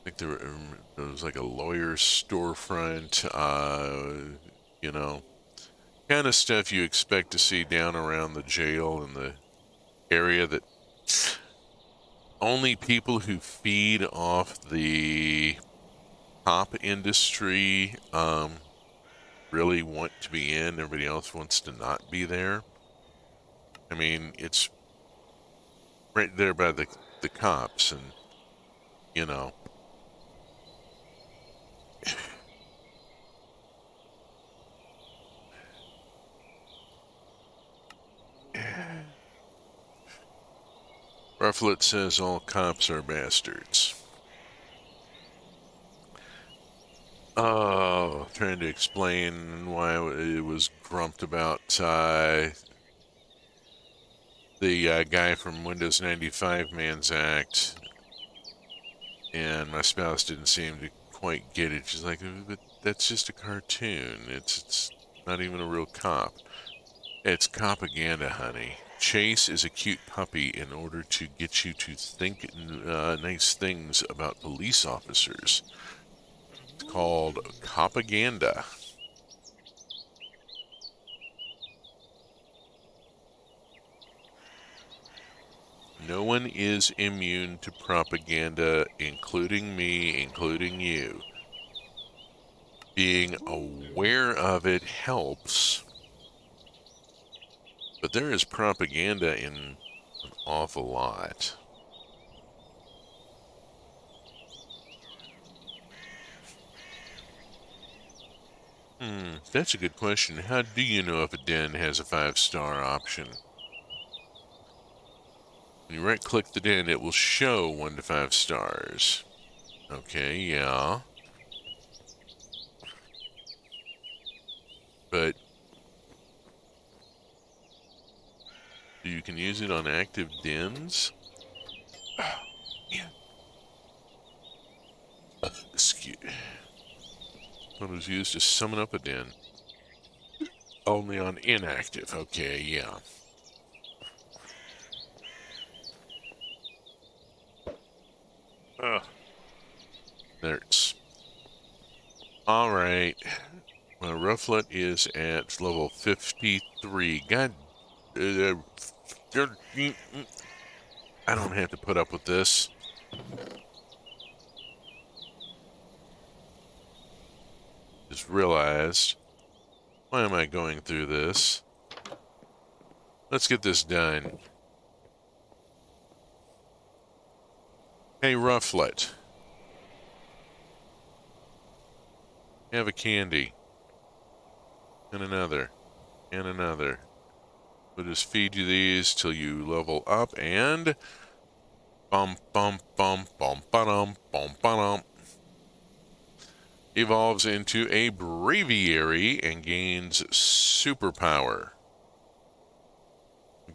think there was like a lawyer's storefront. You know, kind of stuff you expect to see down around the jail and the area that only people who feed off the pop industry really want to be in. Everybody else wants to not be there. I mean, it's right there by the cops, and you know. Rufflet says all cops are bastards. Oh, trying to explain why it was grumped about the guy from Windows 95 Man's Act, and my spouse didn't seem to quite get it. She's like, but that's just a cartoon. It's not even a real cop. It's propaganda, honey. Chase is a cute puppy in order to get you to think nice things about police officers. It's called propaganda. No one is immune to propaganda, including me, including you. Being aware of it helps, but there is propaganda in an awful lot. That's a good question. How do you know if a den has a 5-star option? When you right-click the den, it will show 1 to 5 stars. Okay, yeah. But you can use it on active dens? Oh, yeah. Excuse. Thought it was used to summon up a den. Only on inactive. Okay, yeah. Ugh. There's. Alright. My Rufflet is at level 53. God. I don't have to put up with this. Just realized. Why am I going through this? Let's get this done. Hey, Rufflet. Have a candy. And another. And another. We'll just feed you these till you level up and... Bum bum bum bum ba-dum bum ba-dum. Evolves into a Braviary and gains superpower.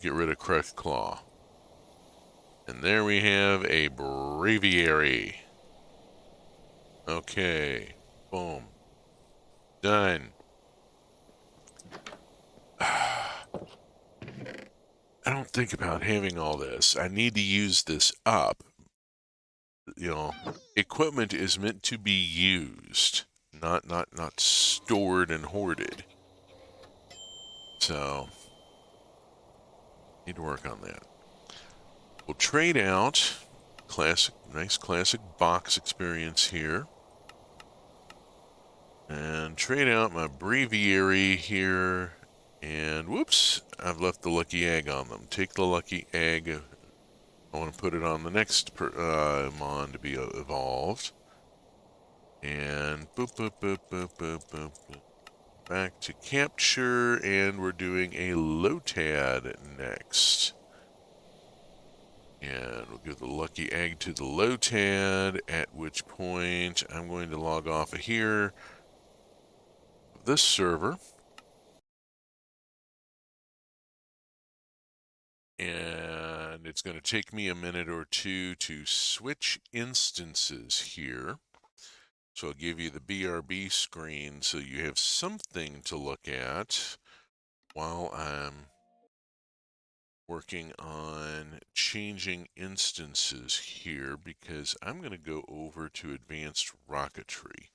Get rid of Crush Claw. And there we have a Braviary. Okay. Boom. Done. I don't think about having all this. I need to use this up. You know, equipment is meant to be used, not stored and hoarded. So, need to work on that. We'll trade out. Nice classic box experience here. And trade out my Braviary here. And whoops, I've left the lucky egg on them. Take the lucky egg. I want to put it on the next mon to be evolved. And boop, boop, boop, boop, boop, boop, boop. Back to capture, and we're doing a Lotad next. And we'll give the lucky egg to the Lotad, at which point I'm going to log off of here, this server. And it's going to take me a minute or two to switch instances here. So I'll give you the BRB screen so you have something to look at while I'm working on changing instances here, because I'm going to go over to advanced rocketry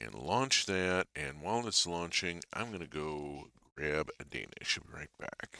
and launch that. And while it's launching, I'm going to go grab a Danish. I'll be right back.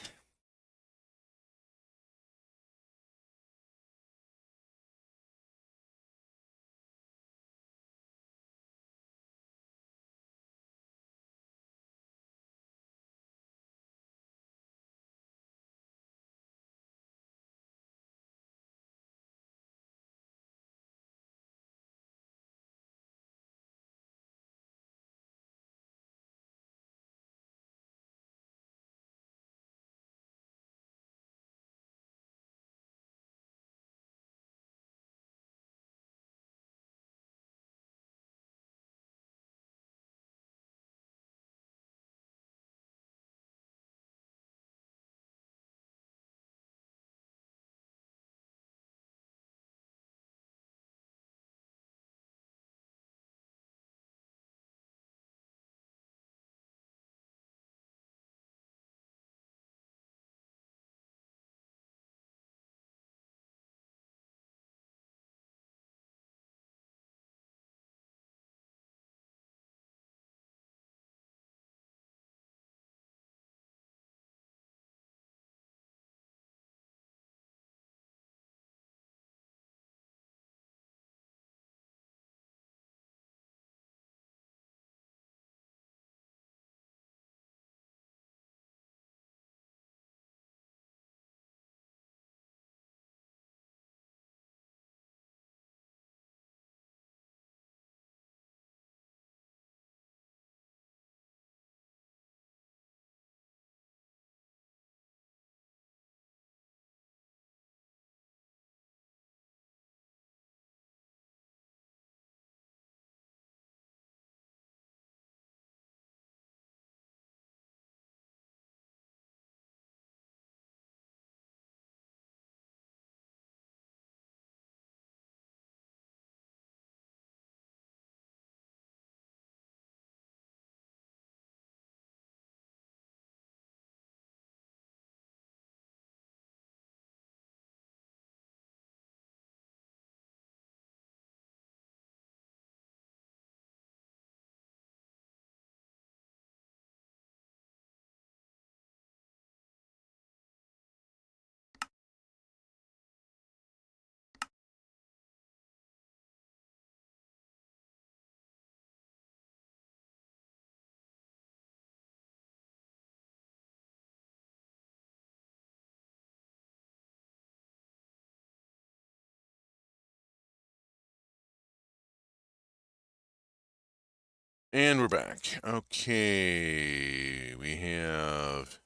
And we're back. Okay, we have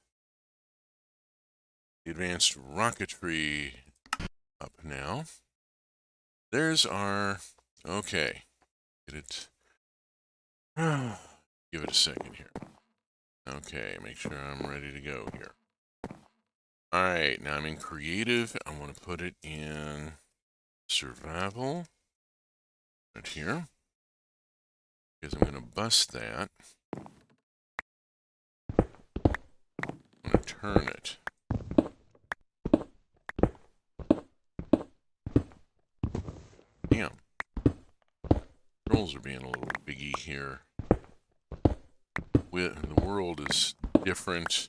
the advanced rocketry up now. There's our, okay, get it, give it a second here. Okay, make sure I'm ready to go here. All right, now I'm in creative. I want to put it in survival right here because I'm going to bust that. I'm going to turn it. Damn. Controls are being a little biggy here. The world is different.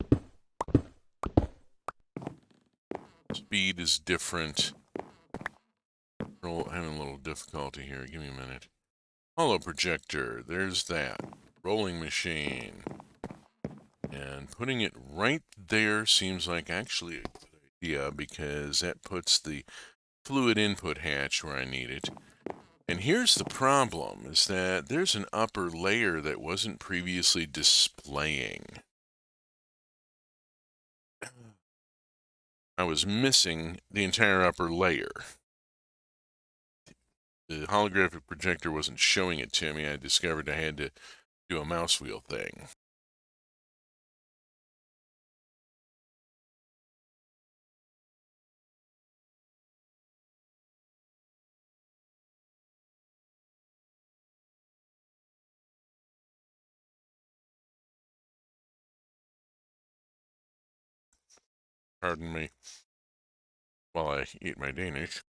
Speed is different. Having a little difficulty here. Give me a minute. Holo projector. There's that. Rolling machine. And putting it right there seems like actually a good idea because that puts the fluid input hatch where I need it. And here's the problem, is that there's an upper layer that wasn't previously displaying. I was missing the entire upper layer. The holographic projector wasn't showing it to me. I discovered I had to do a mouse wheel thing. Pardon me while I eat my Danish.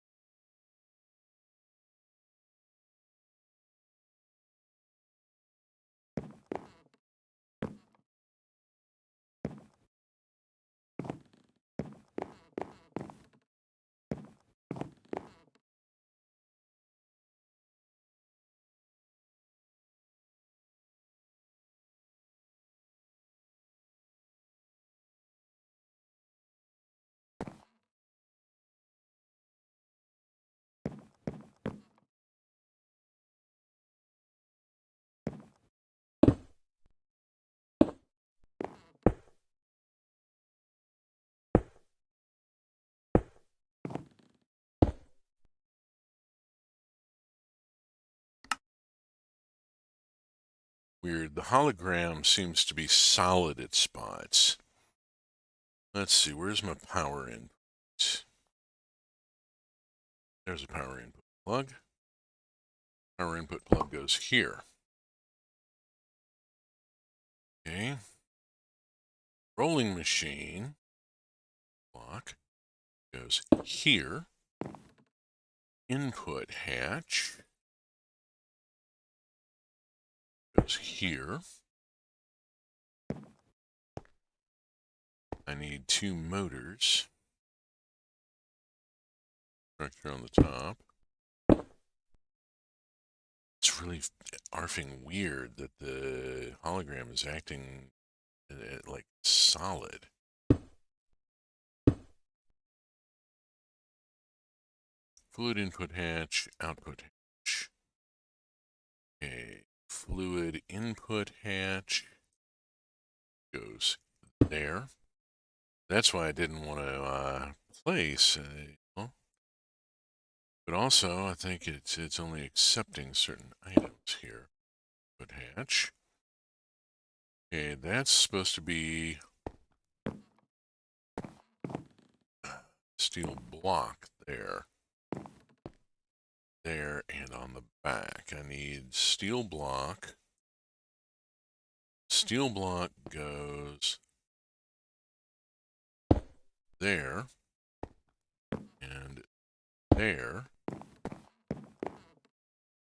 Weird. The hologram seems to be solid at spots. Let's see, where's my power input? There's a power input plug. Power input plug goes here. Okay. Rolling machine block goes here. Input hatch goes here. I need 2 motors. Structure on the top. It's really arfing weird that the hologram is acting like solid. Fluid input hatch, output hatch. Okay, fluid input hatch goes there. That's why I didn't want to place. But also, I think it's only accepting certain items here. Input hatch. Okay, that's supposed to be steel block there. There and on the back. I need steel block. Steel block goes there and there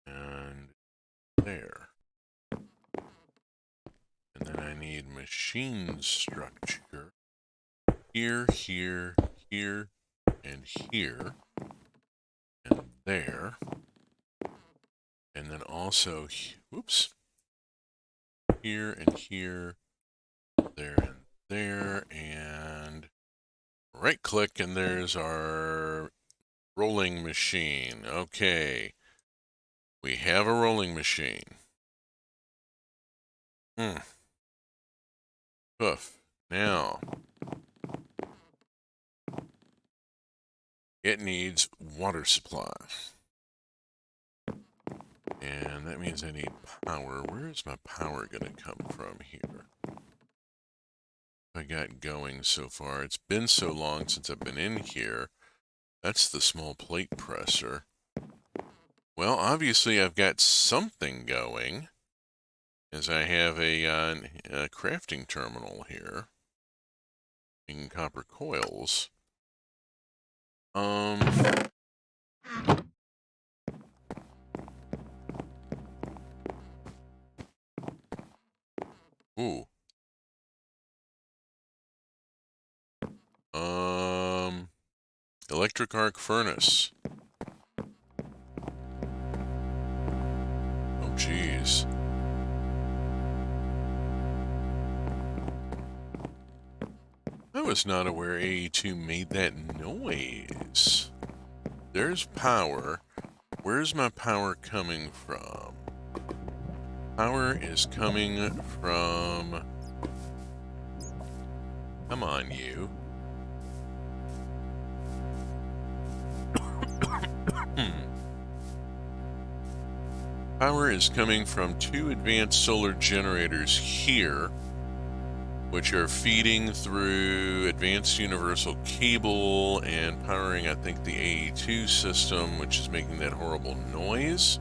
and there. And then I need machine structure here, here, here, and here, and there. And then also, whoops, here and here, there and there, and right click, and there's our rolling machine. Okay, we have a rolling machine. Poof. Now, it needs water supply. And that means I need power. Where is my power going to come from here? I got going so far. It's been so long since I've been in here. That's the small plate presser. Well, obviously I've got something going, as I have a crafting terminal here in copper coils. Ooh. Electric arc furnace. Oh, geez. I was not aware AE2 made that noise. There's power. Where's my power coming from? Power is coming from... Come on, you. Power is coming from 2 advanced solar generators here, which are feeding through advanced universal cable and powering, I think, the AE2 system, which is making that horrible noise.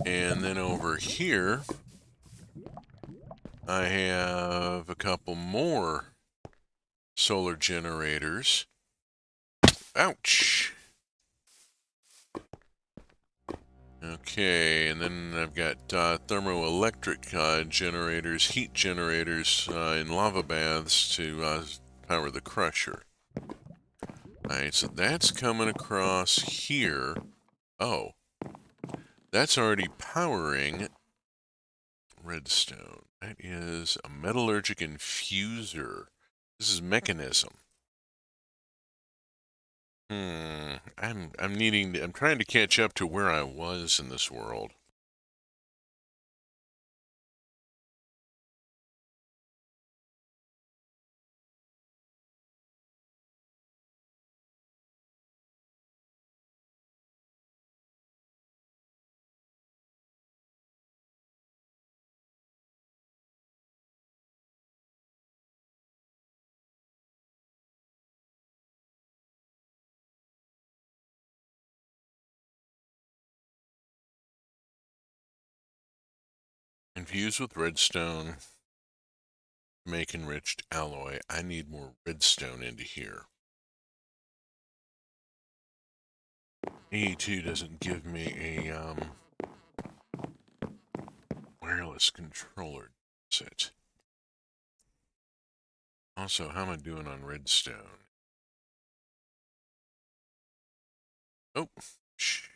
And then over here, I have a couple more solar generators. Ouch! Okay, and then I've got thermoelectric generators, heat generators in lava baths to power the crusher. Alright, so that's coming across here. Oh, that's already powering redstone. That is a metallurgic infuser. This is mechanism. I'm trying to catch up to where I was in this world. Infused with redstone, make enriched alloy. I need more redstone into here. AE2 doesn't give me a wireless controller, does it? Also, how am I doing on redstone? Oh, shh.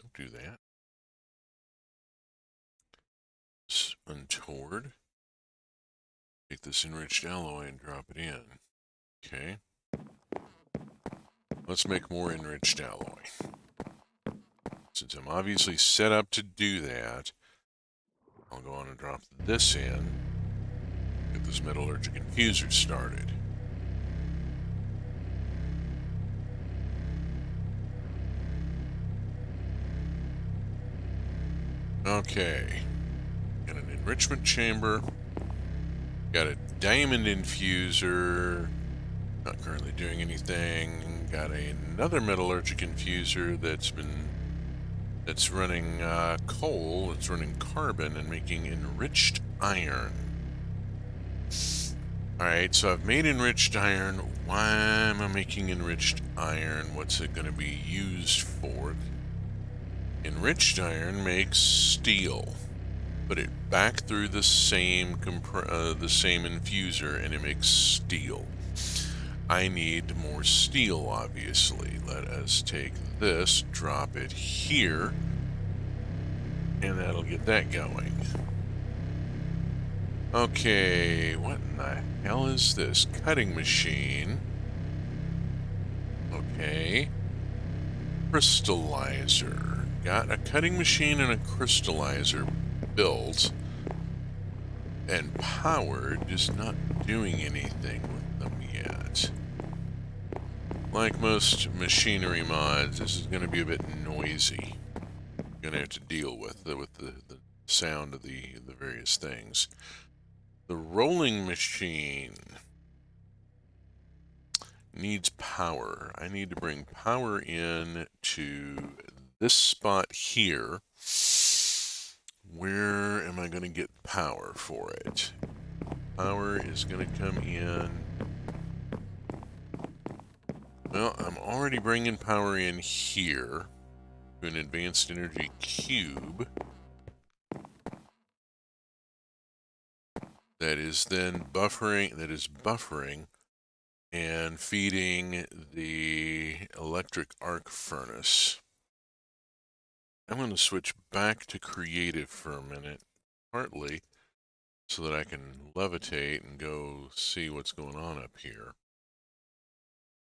Don't do that. Untoward. Take this enriched alloy and drop it in. Okay. Let's make more enriched alloy. Since I'm obviously set up to do that, I'll go on and drop this in. Get this metallurgic infuser started. Okay. Got an enrichment chamber. Got a diamond infuser. Not currently doing anything. Got another metallurgic infuser that's running coal. It's running carbon and making enriched iron. Alright, so I've made enriched iron. Why am I making enriched iron? What's it going to be used for? Enriched iron makes steel. Put it back through the same infuser and it makes steel. I need more steel, obviously. Let us take this, drop it here, and that'll get that going. Okay, what in the hell is this? Cutting machine. Okay. Crystallizer. got a cutting machine and a crystallizer built and powered, just not doing anything with them yet. Like most machinery mods, this is going to be a bit noisy. You're going to have to deal with the sound of the various things. The rolling machine needs power. I need to bring power in to this spot here. Where am I going to get power for it? Power is going to come in. Well, I'm already bringing power in here to an advanced energy cube. That is then buffering and feeding the electric arc furnace. I'm going to switch back to creative for a minute, partly so that I can levitate and go see what's going on up here.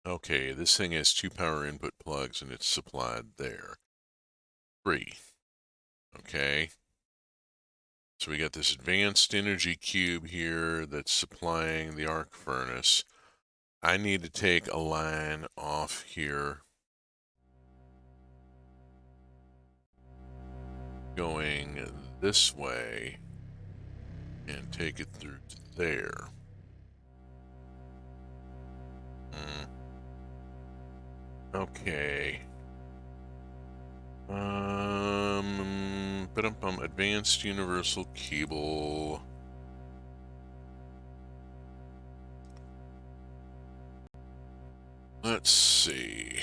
Okay, this thing has 2 power input plugs and it's supplied there. 3. Okay. So we got this advanced energy cube here that's supplying the arc furnace. I need to take a line off here going this way and take it through to there. Okay. Advanced universal cable. Let's see.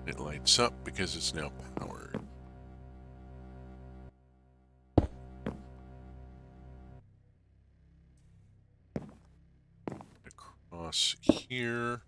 It lights up because it's now powered. Across here.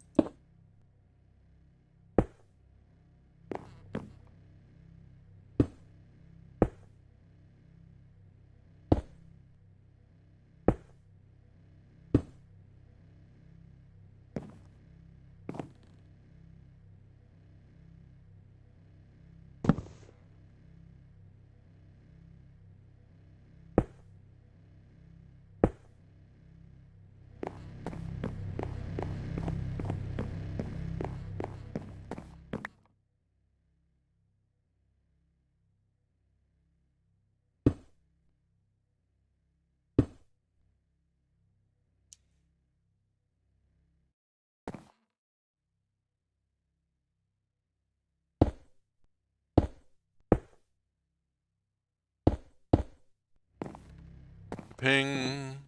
Ping.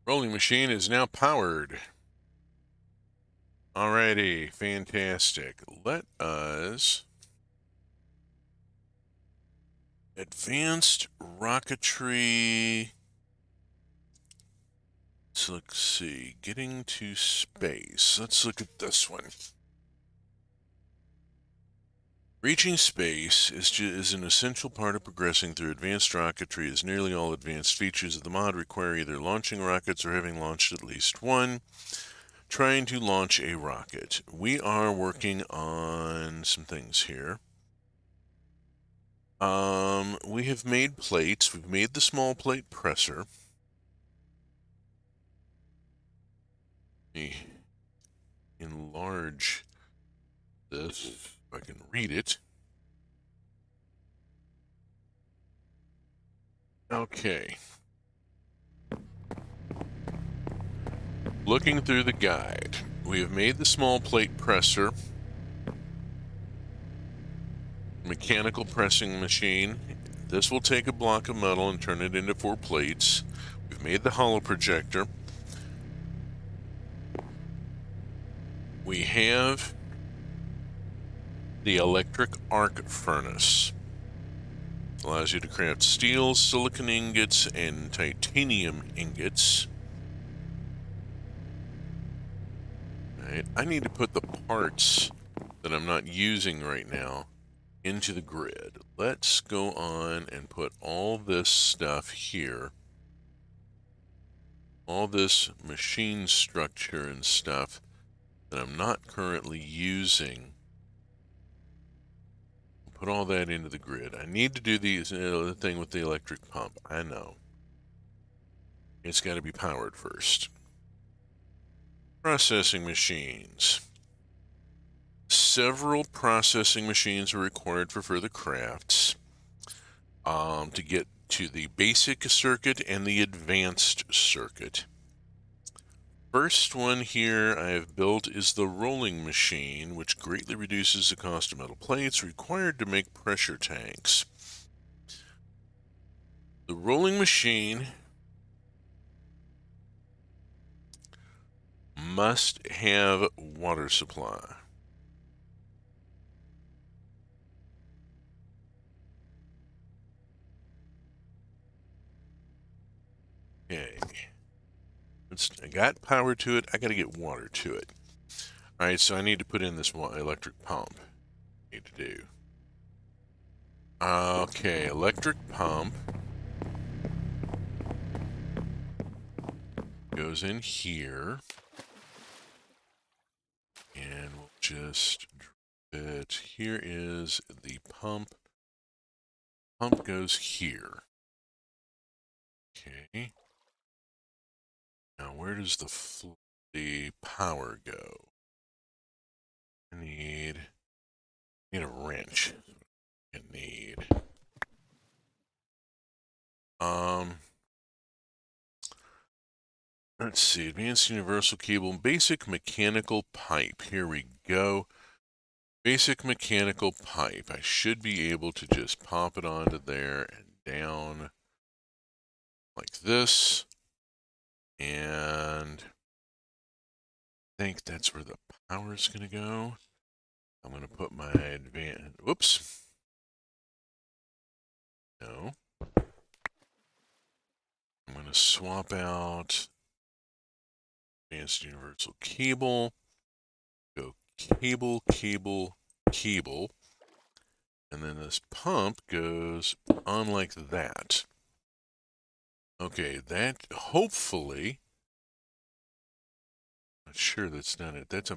Rolling machine is now powered. Alrighty, fantastic. Let us advanced rocketry. So let's see, getting to space. Let's look at this one. Reaching space is an essential part of progressing through advanced rocketry, as nearly all advanced features of the mod require either launching rockets or having launched at least one. Trying to launch a rocket. We are working on some things here. We have made plates. We've made the small plate presser. Let me enlarge this if I can read it. Okay. Looking through the guide, we have made the small plate presser, mechanical pressing machine. This will take a block of metal and turn it into 4 plates. We've made the hollow projector. We have the electric arc furnace. Allows you to craft steel, silicon ingots, and titanium ingots. Right. I need to put the parts that I'm not using right now into the grid. Let's go on and put all this stuff here. All this machine structure and stuff that I'm not currently using. Put all that into the grid. I need to do the thing with the electric pump. I know. It's got to be powered first. Processing machines. Several processing machines are required for further crafts to get to the basic circuit and the advanced circuit. First one here I have built is the rolling machine, which greatly reduces the cost of metal plates required to make pressure tanks. The rolling machine must have water supply. Okay. I got power to it. I got to get water to it. All right, so I need to put in this electric pump. Need to do. Okay, electric pump goes in here, and we'll just drop it. Here is the pump. Pump goes here. Okay. Now, where does the power go? I need a wrench. I need. Let's see. Advanced universal cable, basic mechanical pipe. Here we go. Basic mechanical pipe. I should be able to just pop it onto there and down like this. And I think that's where the power is going to go. I'm going to put my whoops. No. I'm going to swap out advanced universal cable. Go cable, cable, cable. And then this pump goes on like that. Okay, that hopefully, not sure that's not it. That's a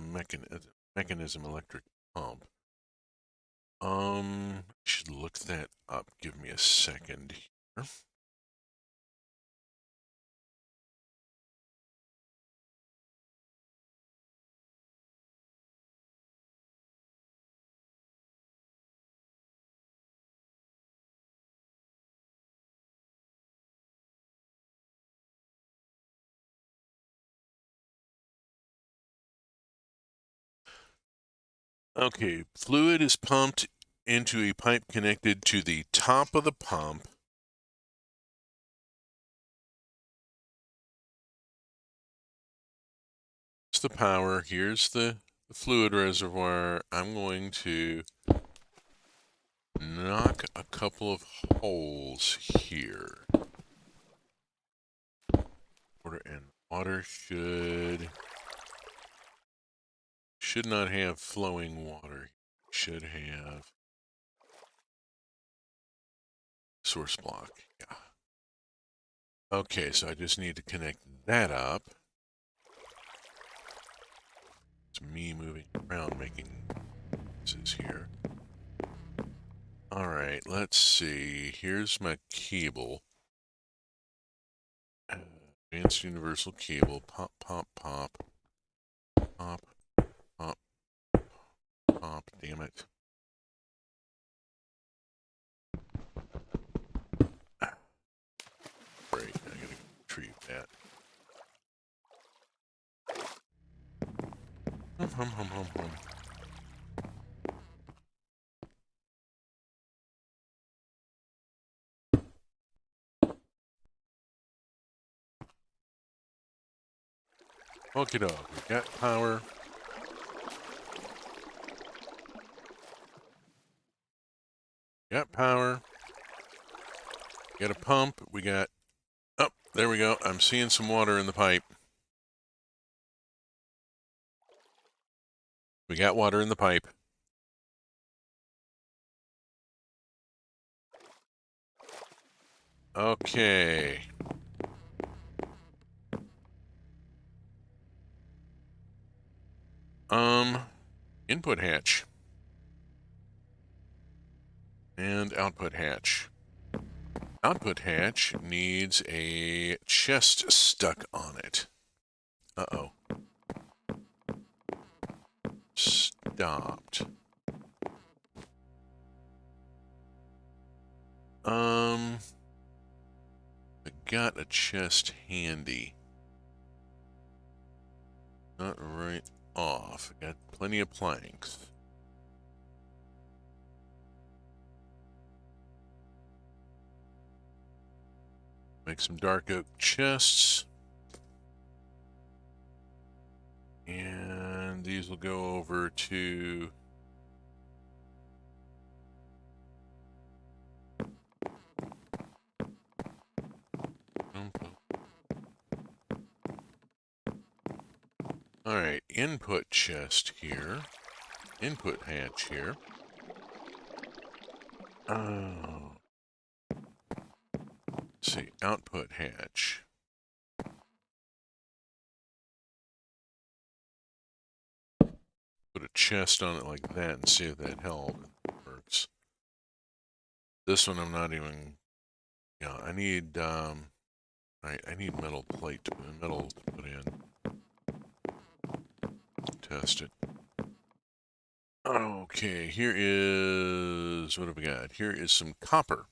mechanism electric pump. I should look that up. Give me a second here. Okay, fluid is pumped into a pipe connected to the top of the pump. It's the power. Here's the fluid reservoir. I'm going to knock a couple of holes here. Water should not have flowing water. Should have source block. Yeah. Okay, so I just need to connect that up. It's me moving around making pieces here. All right, let's see. Here's my cable. Advanced universal cable. Pop, pop, pop. Pop, pop, pop. Damn it. Great, I gotta retrieve that. Hum, hum, hum, hum, hum. Okie doke, we got power. Got power. Got a pump. We got. Oh, there we go. I'm seeing some water in the pipe. We got water in the pipe. Okay. Input hatch. And output hatch. Output hatch needs a chest stuck on it. Uh-oh. Stopped. I got a chest handy. Not right off. Got plenty of planks. Make some dark oak chests. And these will go over to... Alright, input chest here. Input hatch here. Oh. Let's see, output hatch. Put a chest on it like that and see if that works. This one I'm not even... Yeah, I need, I need metal plate, metal to put in. Test it. Okay, here is... What have we got? Here is some copper.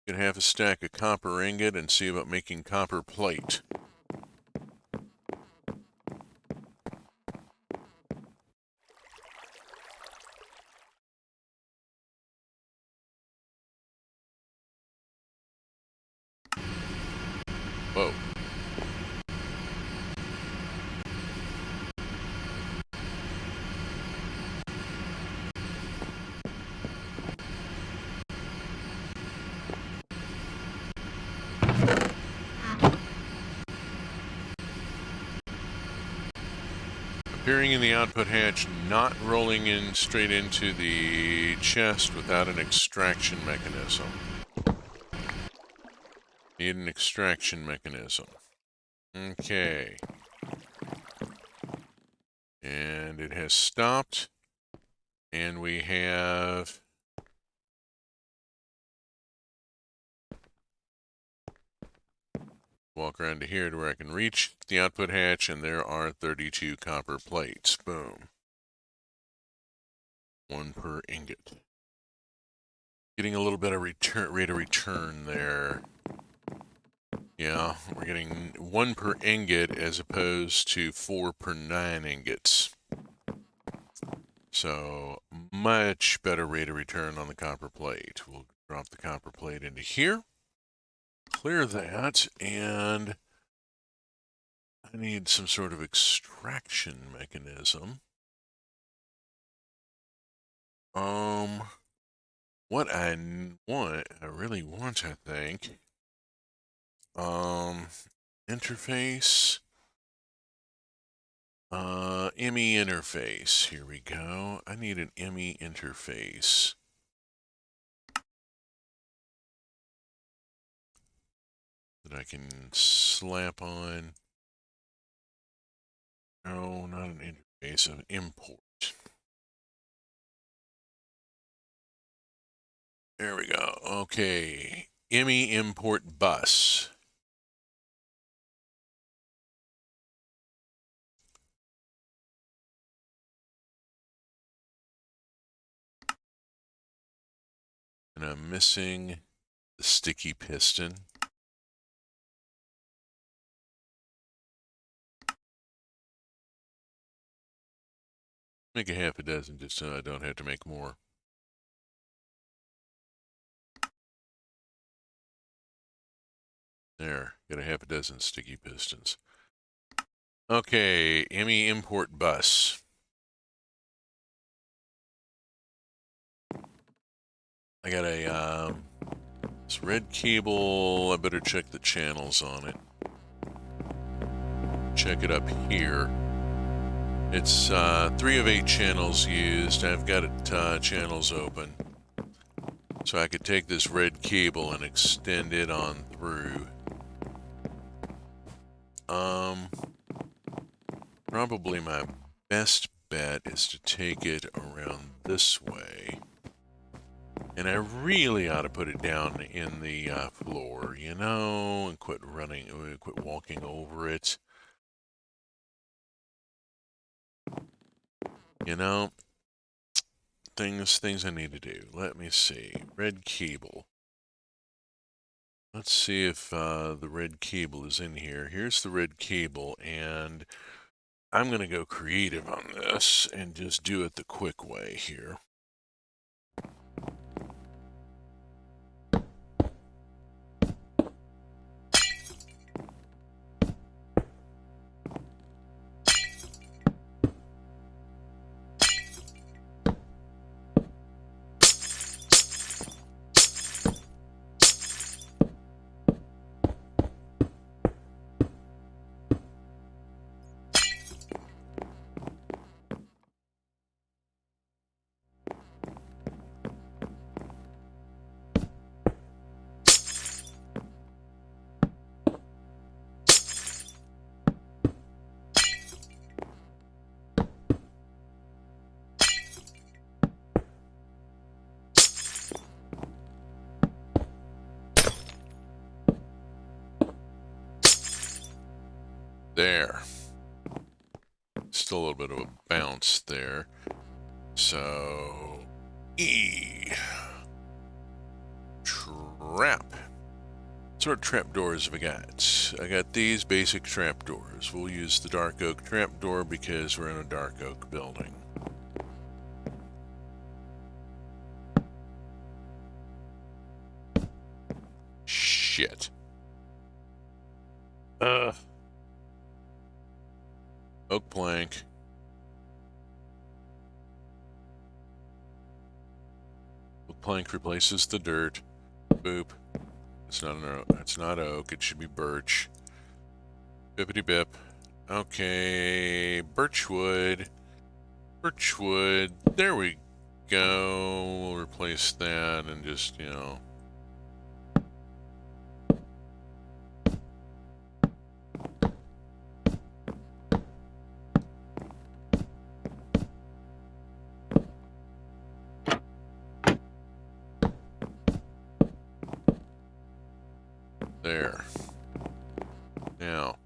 Get half a stack of copper ingot and see about making copper plate. Whoa. Appearing in the output hatch, not rolling in straight into the chest without an extraction mechanism. Need an extraction mechanism. Okay. And it has stopped. And we have... Walk around to here to where I can reach the output hatch, and there are 32 copper plates. Boom. 1 per ingot. Getting a little bit of rate of return there. Yeah, we're getting 1 per ingot as opposed to 4 per 9 ingots. So, much better rate of return on the copper plate. We'll drop the copper plate into here. Clear that, and I need some sort of extraction mechanism. What I really want, I think, interface, ME interface, here we go. I need an ME interface. That I can slap on. No, not an interface, an import. There we go. Okay. ME import bus. And I'm missing the sticky piston. Make a half a dozen just so I don't have to make more. There, got a half a dozen sticky pistons. Okay, ME import bus. I got a this red cable. I better check the channels on it. Check it up here. It's 3 of 8 channels used. I've got it channels open. So I could take this red cable and extend it on through. Probably my best bet is to take it around this way. And I really ought to put it down in the floor, you know, and quit walking over it. You know, things I need to do. Let me see. Red cable. Let's see if the red cable is in here. Here's the red cable, and I'm going to go creative on this and just do it the quick way here. There. Still a little bit of a bounce there. So, E. Trap. What sort of trapdoors have I got? I got these basic trapdoors. We'll use the dark oak trapdoor because we're in a dark oak building. Shit. Oak plank. Oak plank replaces the dirt. Boop. It's not an oak. It's not oak. It should be birch. Bippity bip. Okay. Birchwood. Birchwood. There we go. We'll replace that and just, you know. There. Now.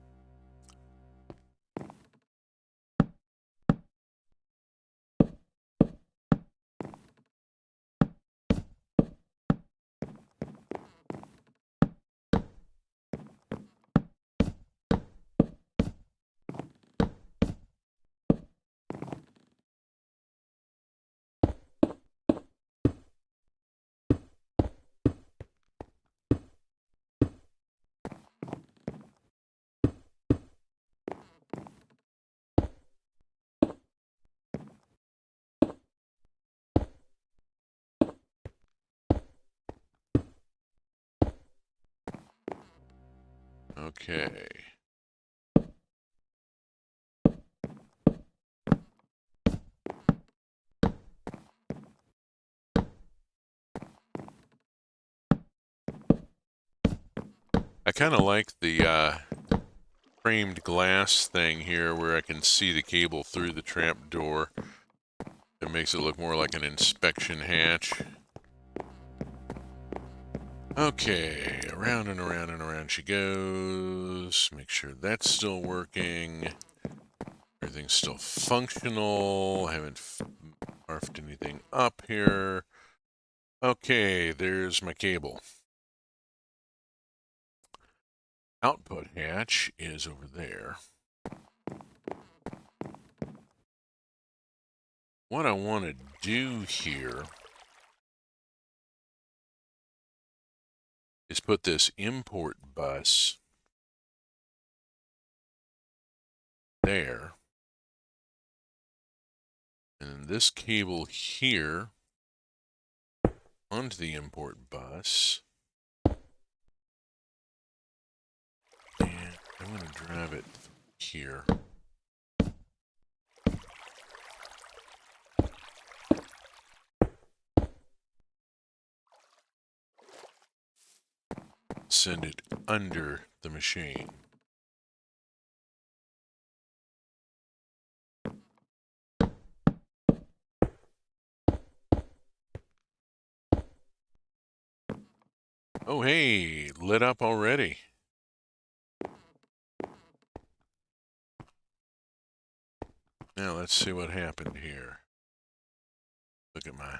Okay. I kind of like the framed glass thing here where I can see the cable through the trap door. It makes it look more like an inspection hatch. Okay, around and around and around she goes. Make sure that's still working. Everything's still functional. I haven't carved anything up here. Okay, there's my cable. Output hatch is over there. What I want to do here is put this import bus there. And this cable here onto the import bus. And I'm going to drive it here. send it under the machine. Oh, hey, lit up already. Now let's see what happened here. Look at my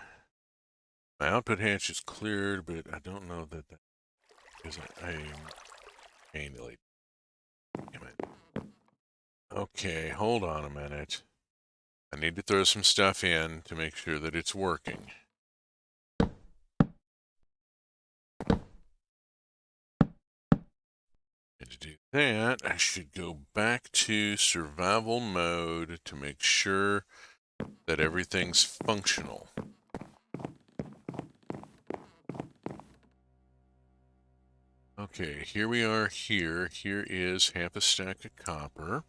output hatch is cleared, but I don't know that because I am manually. Damn it. Okay, hold on a minute. I need to throw some stuff in to make sure that it's working. And to do that, I should go back to survival mode to make sure that everything's functional. Okay, here we are here. Here is half a stack of copper.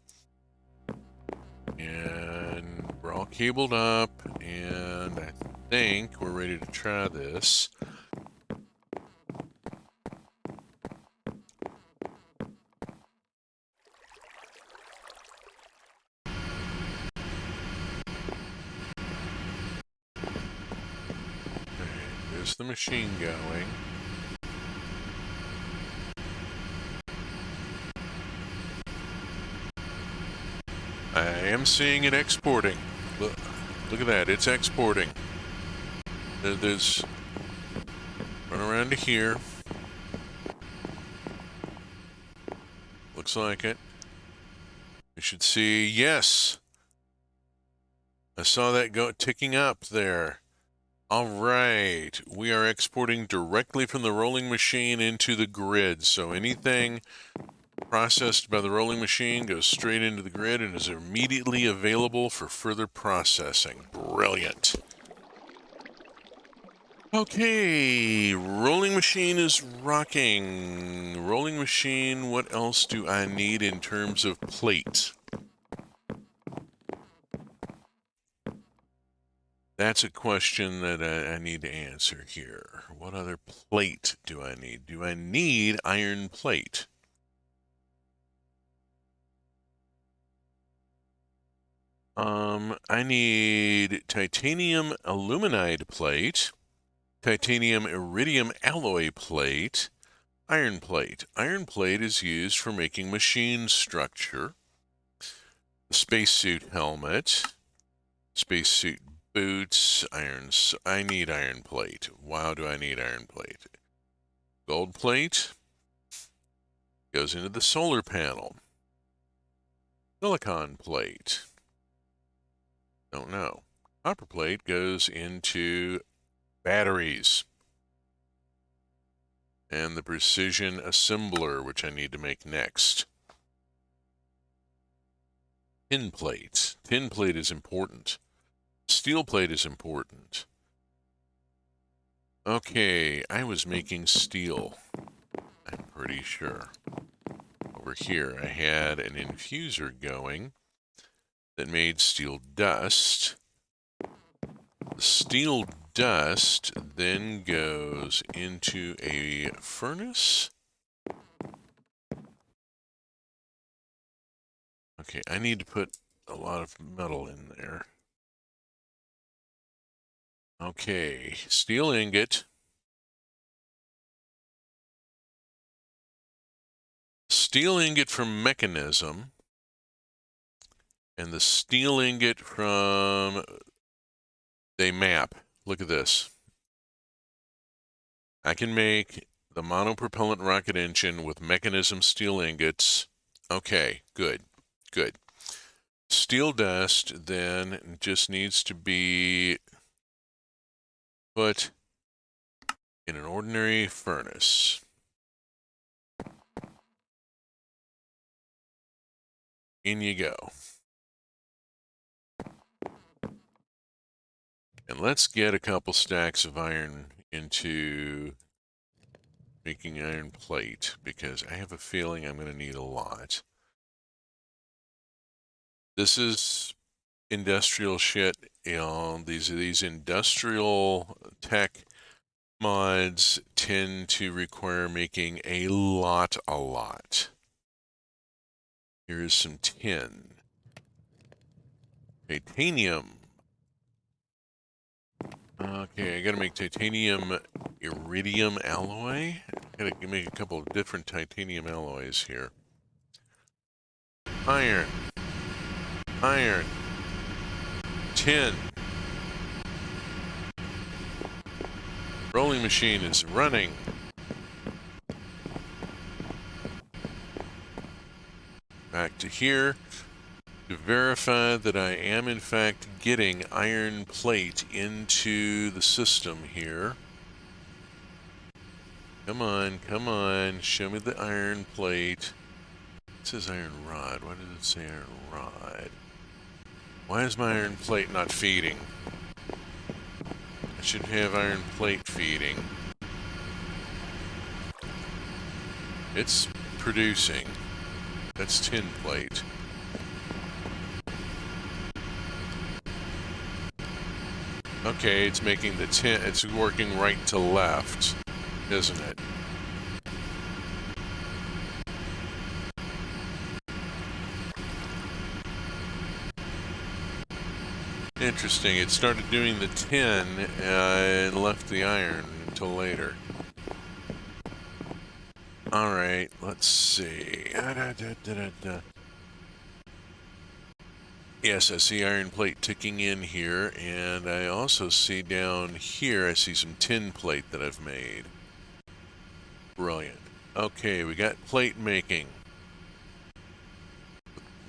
And we're all cabled up, and I think we're ready to try this. Okay, there's the machine going. I am seeing it exporting. Look at that, it's exporting. There's run around to here. Looks like it. We should see, yes. I saw that go ticking up there. All right, we are exporting directly from the rolling machine into the grid. So anything processed by the rolling machine goes straight into the grid and is immediately available for further processing. Brilliant. Okay, rolling machine is rocking. Rolling machine, what else do I need in terms of plate? That's a question that I need to answer here. What other plate do I need? Do I need iron plate? I need titanium aluminide plate, titanium iridium alloy plate, iron plate. Iron plate is used for making machine structure. The spacesuit helmet, spacesuit boots, irons. I need iron plate. Wow, do I need iron plate? Gold plate goes into the solar panel. Silicon plate. Don't know. Copper plate goes into batteries. And the precision assembler, which I need to make next. Tin plate. Tin plate is important. Steel plate is important. Okay, I was making steel. I'm pretty sure. Over here, I had an infuser going that made steel dust. The steel dust then goes into a furnace. Okay, I need to put a lot of metal in there. Okay, steel ingot. Steel ingot from mechanism. And the steel ingot from they map. Look at this. I can make the monopropellant rocket engine with mechanism steel ingots. Okay, good, good. Steel dust then just needs to be put in an ordinary furnace. In you go. And let's get a couple stacks of iron into making iron plate, because I have a feeling I'm going to need a lot. This is industrial shit, you know, these industrial tech mods tend to require making a lot. Here is some tin. Titanium. Okay, I gotta make titanium iridium alloy. Gotta make a couple of different titanium alloys here. Iron. Iron. Tin. Rolling machine is running. Back to here to verify that I am in fact getting iron plate into the system here. Come on, show me the iron plate. It says iron rod. Why does it say iron rod? Why is my iron plate not feeding? I should have iron plate feeding. It's producing. That's tin plate. Okay, it's making the tin. It's working right to left, isn't it? Interesting. It started doing the tin and left the iron until later. Alright, let's see. Yes, I see iron plate ticking in here, and I also see down here, I see some tin plate that I've made. Brilliant. Okay, we got plate making.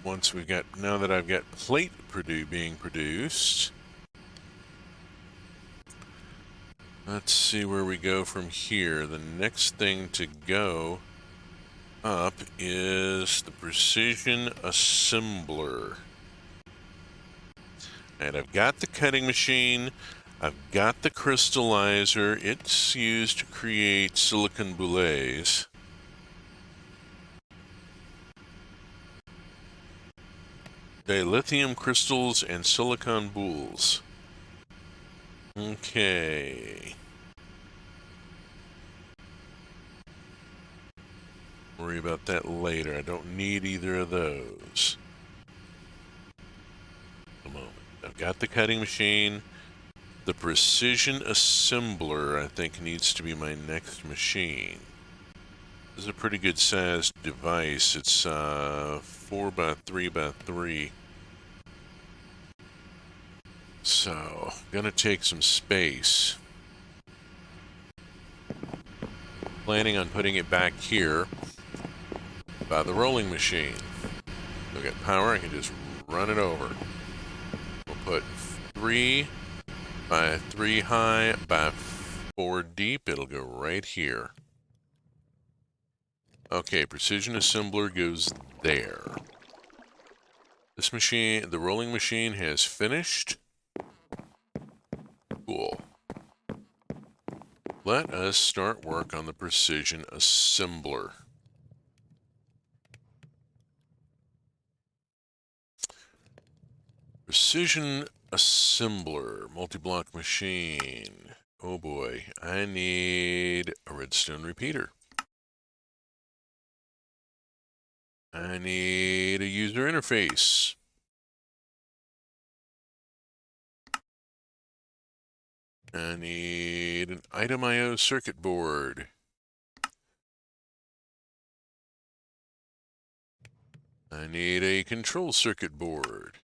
Now that I've got plate being produced, let's see where we go from here. The next thing to go up is the precision assembler. And I've got the cutting machine, I've got the crystallizer. It's used to create silicon boulets. Dilithium crystals and silicon boules. Okay. Worry about that later. I don't need either of those. A moment. I've got the cutting machine. The precision assembler, I think, needs to be my next machine. This is a pretty good sized device. It's 4x3x3. So, gonna take some space. Planning on putting it back here by the rolling machine. We've got power, I can just run it over. We'll put 3 by 3 high by 4 deep. It'll go right here. Okay, precision assembler goes there. This machine, the rolling machine, has finished. Cool. Let us start work on the precision assembler. Precision assembler, multi-block machine. Oh boy, I need a redstone repeater. I need a user interface. I need an item IO circuit board. I need a control circuit board.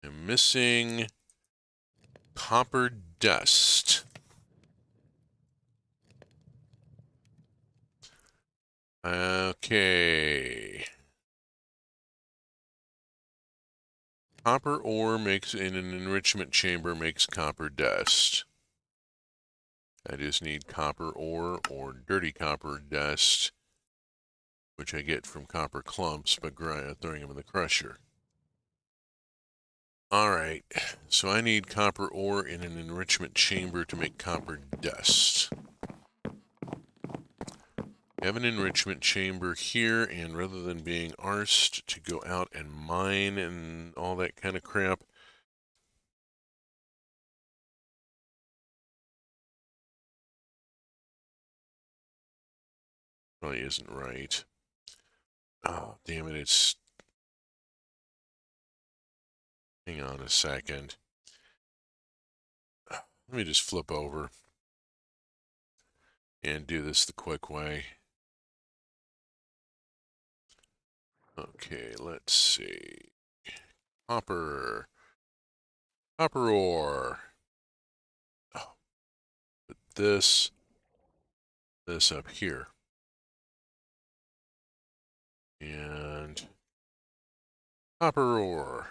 I'm missing copper dust. Okay. Copper ore makes in an enrichment chamber makes copper dust. I just need copper ore or dirty copper dust, which I get from copper clumps by throwing them in the crusher. Alright, so I need copper ore in an enrichment chamber to make copper dust. I have an enrichment chamber here, and rather than being arsed to go out and mine and all that kind of crap, Probably isn't right. Oh, damn it, it's... Hang on a second. Let me just flip over and do this the quick way. Okay, let's see. Copper ore. Oh, put this up here. And copper ore.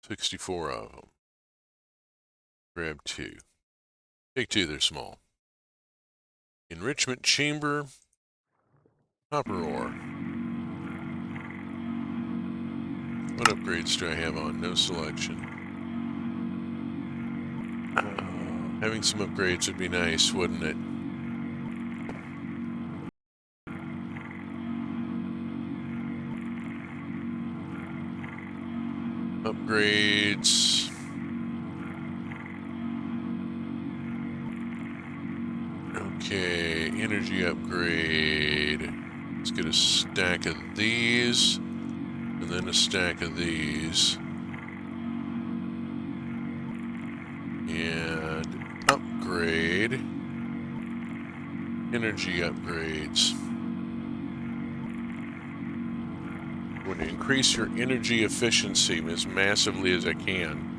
64 of them. Grab 2. Take 2, they're small. Enrichment chamber. Copper ore. What upgrades do I have on? No selection. Having some upgrades would be nice, wouldn't it? Upgrades. Okay, energy upgrade. Let's get a stack of these, and then a stack of these. And upgrade. Energy upgrades. I'm going to increase your energy efficiency as massively as I can.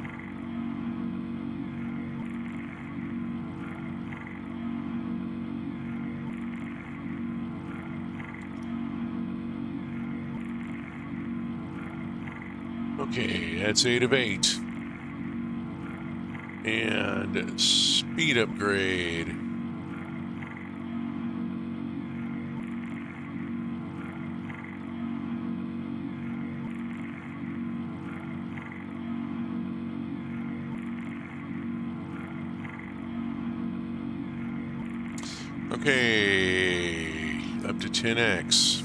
Okay, that's 8 of 8. And speed upgrade. Okay, up to 10x.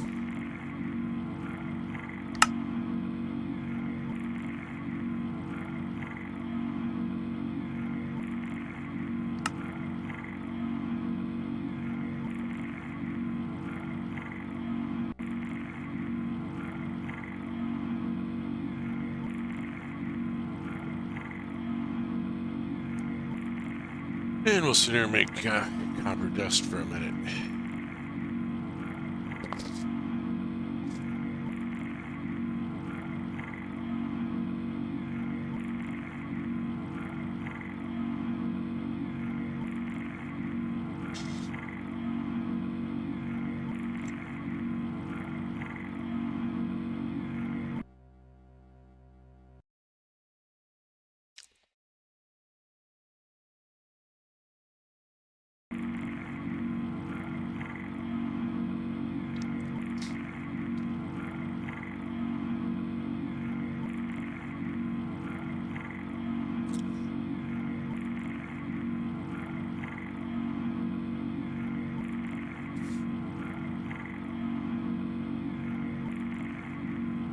And we'll sit here and make copper dust for a minute.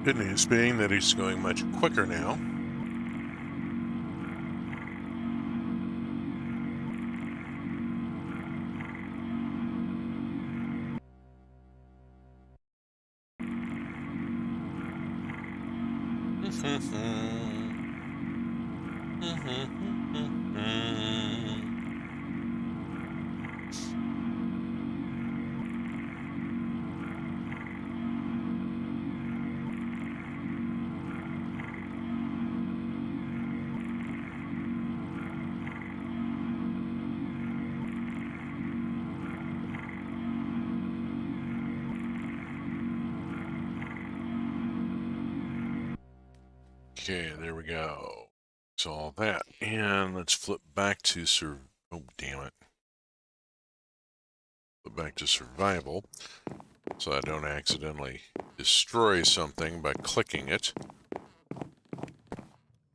Good news being that he's going much quicker now. Okay, there we go. So all that. And let's flip back to oh, damn it. Flip back to survival so I don't accidentally destroy something by clicking it.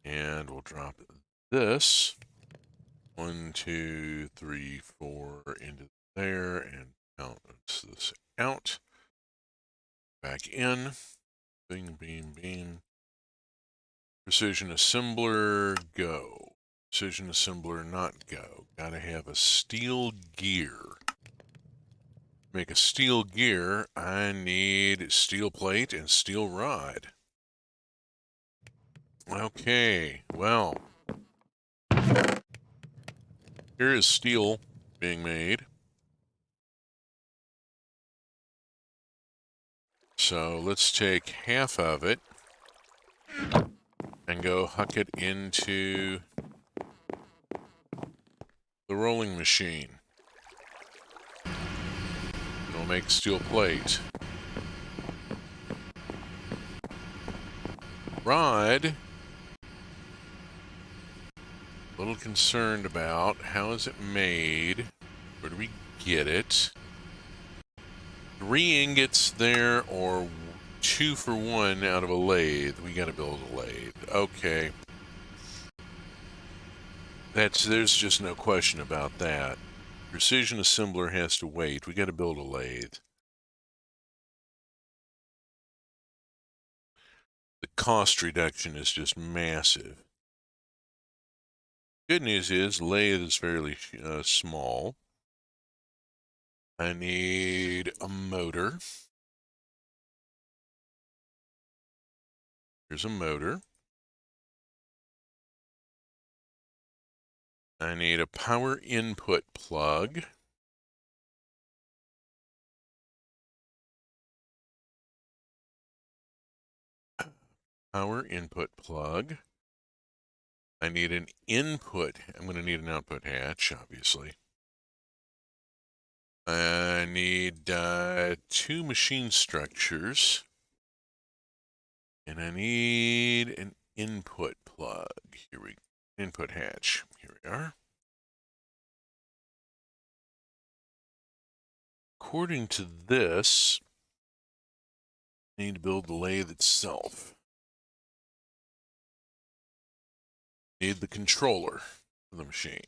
And we'll drop this. 1, 2, 3, 4 into there and count this out. Back in. Bing, beam, beam. Precision assembler, go. Precision assembler, not go. Gotta have a steel gear. make a steel gear, I need steel plate and steel rod. Okay, well, here is steel being made. So let's take half of it and go huck it into the rolling machine. And we'll make steel plate. Rod, a little concerned about how is it made? Where do we get it? 3 ingots there or 2 for 1 out of a lathe. We gotta build a lathe. Okay. There's just no question about that. Precision assembler has to wait. We gotta build a lathe. The cost reduction is just massive. Good news is lathe is fairly small. I need a motor. Here's a motor. I need a power input plug. Power input plug. I need an input. I'm going to need an output hatch, obviously. I need 2 machine structures. And I need an input plug. Here we go. Input hatch. Here we are. According to this, I need to build the lathe itself. Need the controller for the machine.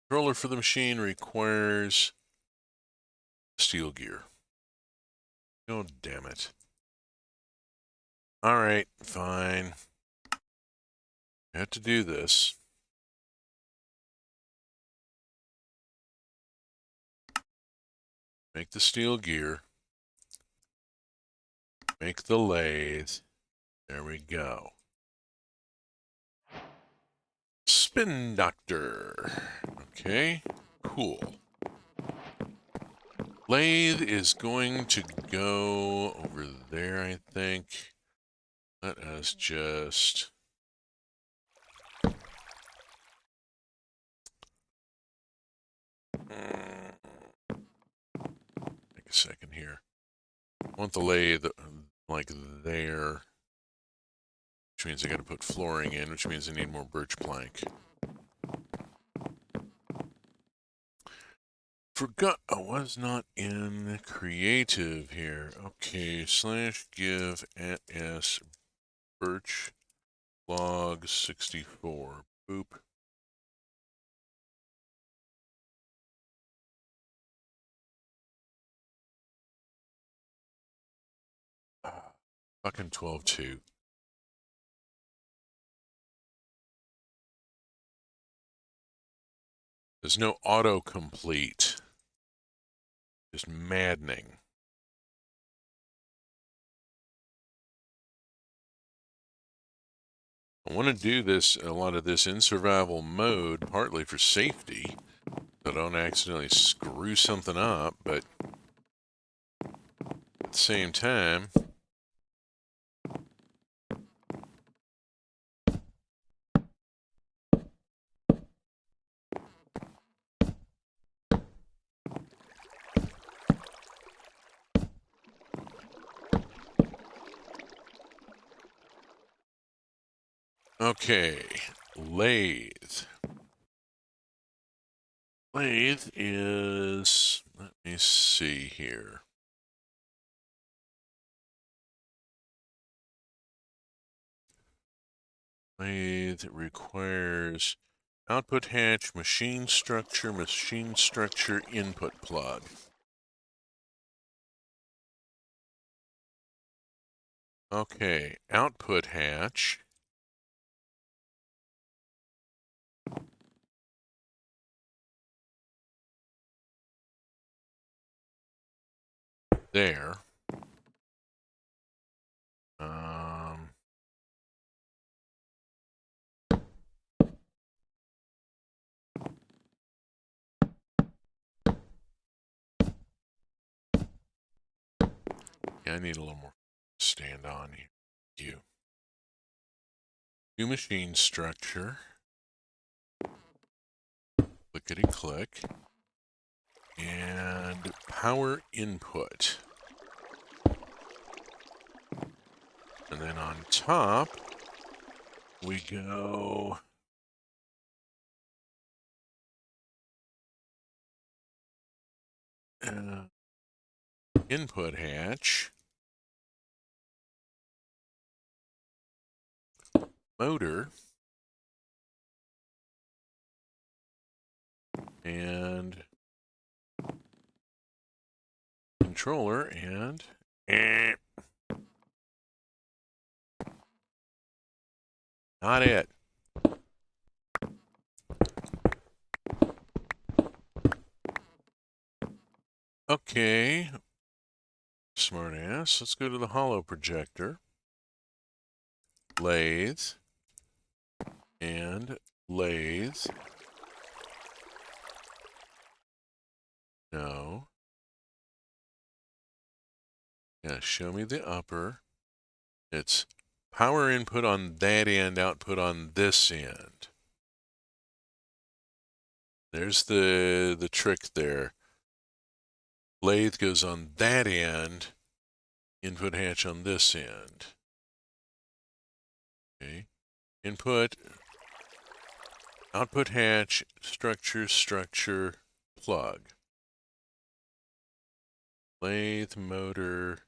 Controller for the machine requires steel gear. Oh, damn it. All right, fine. I have to do this. Make the steel gear. Make the lathe. There we go. Spin doctor. Okay, cool. Lathe is going to go over there, I think. Let us just... Take a second here. I want the lathe like there, which means I got to put flooring in, which means I need more birch plank. Forgot I was not in creative here. Okay, /give at s birch log 64. Boop. Fucking 12.2. There's no autocomplete. Just maddening. I want to do this, a lot of this in survival mode, partly for safety, so I don't accidentally screw something up, but at the same time, okay, lathe. Lathe is, let me see here. Lathe requires output hatch, machine structure, input plug. Okay, output hatch. there. Yeah, I need a little more stand on here. You. New machine structure. Clickety click. And power input. And then on top, we go input hatch, motor, and controller, and not it. Okay, smart ass. Let's go to the hollow projector, lathe, and lathe. No. Yeah, show me the upper. It's power input on that end, output on this end. There's the trick there. Lathe goes on that end, input hatch on this end. Okay. Input, output hatch, structure, plug. Lathe, motor,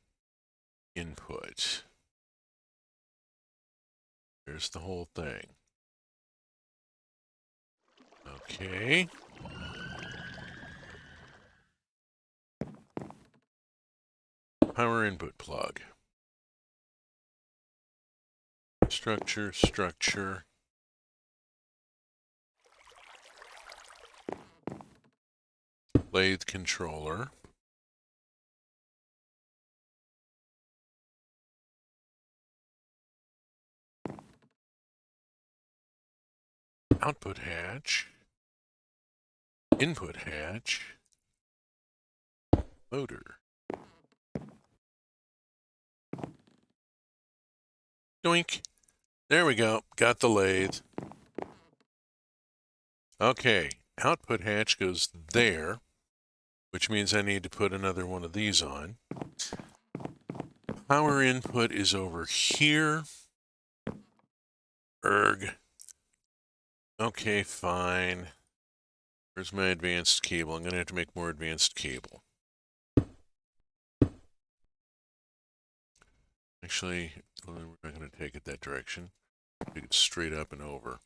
input. There's the whole thing. Okay. Power input plug. Structure. Lathe controller. Output hatch. Input hatch. Motor. Doink. There we go. Got the lathe. Okay. Output hatch goes there, which means I need to put another one of these on. Power input is over here. Erg. Okay, fine. Where's my advanced cable? I'm going to have to make more advanced cable. Actually, we're not going to take it that direction. Take it straight up and over.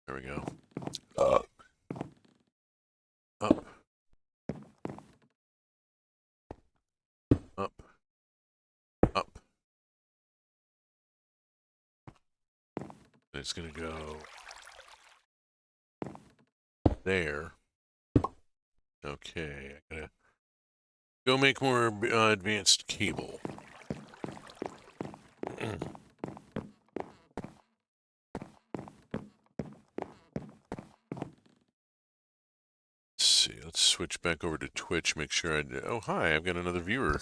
There we go. Up. Up. Up. Up. It's going to go there. Okay, I gotta go make more advanced cable. Let's see, let's switch back over to Twitch, make sure oh, hi, I've got another viewer.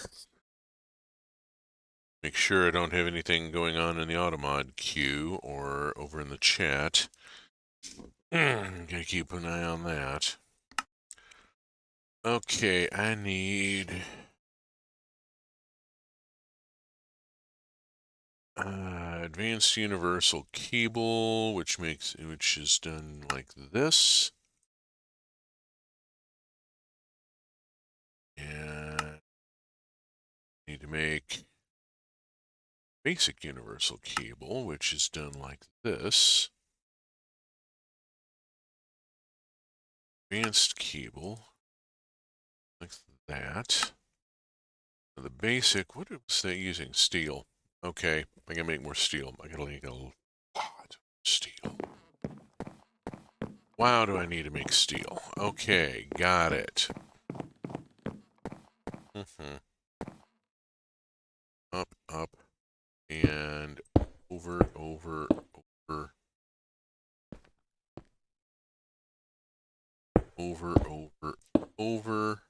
Make sure I don't have anything going on in the Automod queue or over in the chat. Gotta keep an eye on that. Okay, I need advanced universal cable, which is done like this. And need to make basic universal cable, which is done like this. Advanced cable, like that. The basic, what was that using? Steel. Okay, I can make more steel. I gotta make a lot of steel. Wow, do I need to make steel? Okay, got it. Up, up, and over, over, over, over, over, over,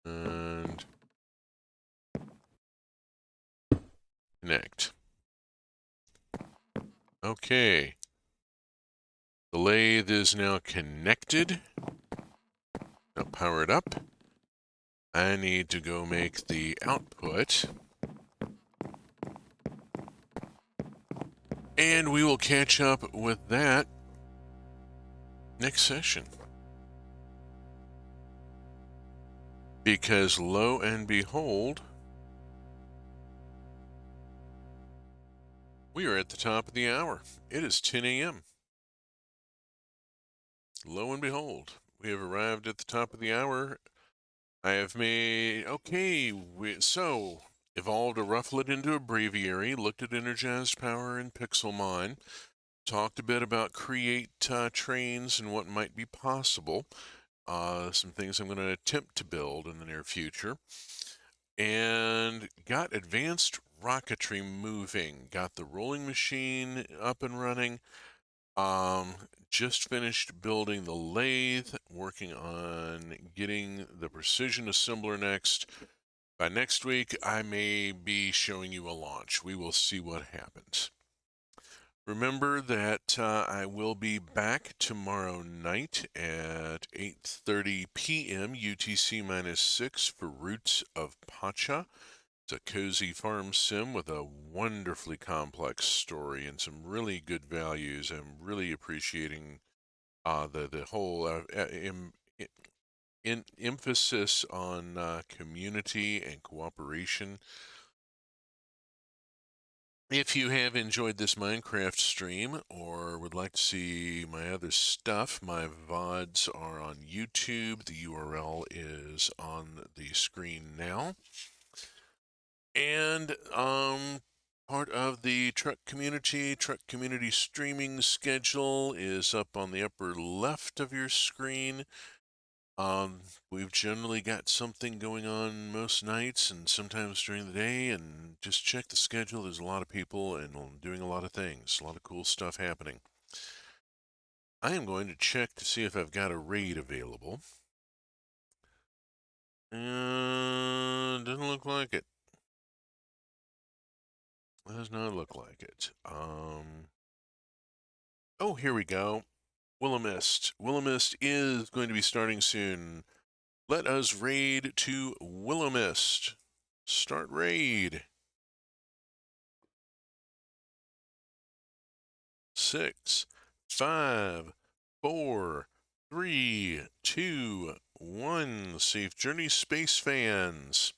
and connect. Okay. The lathe is now connected. Now power it up. I need to go make the output. And we will catch up with that next session. Because lo and behold, we are at the top of the hour. It is 10 a.m. Lo and behold, we have arrived at the top of the hour. I have made, okay, so evolved a Rufflet into a Braviary, looked at Energized Power and Pixelmon, talked a bit about create trains and what might be possible. Some things I'm going to attempt to build in the near future. And got advanced rocketry moving, got the rolling machine up and running. Just finished building the lathe, working on getting the precision assembler next. By next week, I may be showing you a launch. We will see what happens. Remember that I will be back tomorrow night at 8:30 p.m. UTC-6 for Roots of Pacha. It's a cozy farm sim with a wonderfully complex story and some really good values. I'm really appreciating the whole emphasis on community and cooperation. If you have enjoyed this Minecraft stream or would like to see my other stuff, my VODs are on YouTube. The URL is on the screen now. And part of the truck community streaming schedule is up on the upper left of your screen. We've generally got something going on most nights and sometimes during the day, and just check the schedule. There's a lot of people and doing a lot of things, a lot of cool stuff happening. I am going to check to see if I've got a raid available. Doesn't look like it. Does not look like it. Oh, here we go. Willamist. Willamist is going to be starting soon. Let us raid to Willamist. Start raid. 6, 5, 4, 3, 2, 1. Safe journey, space fans.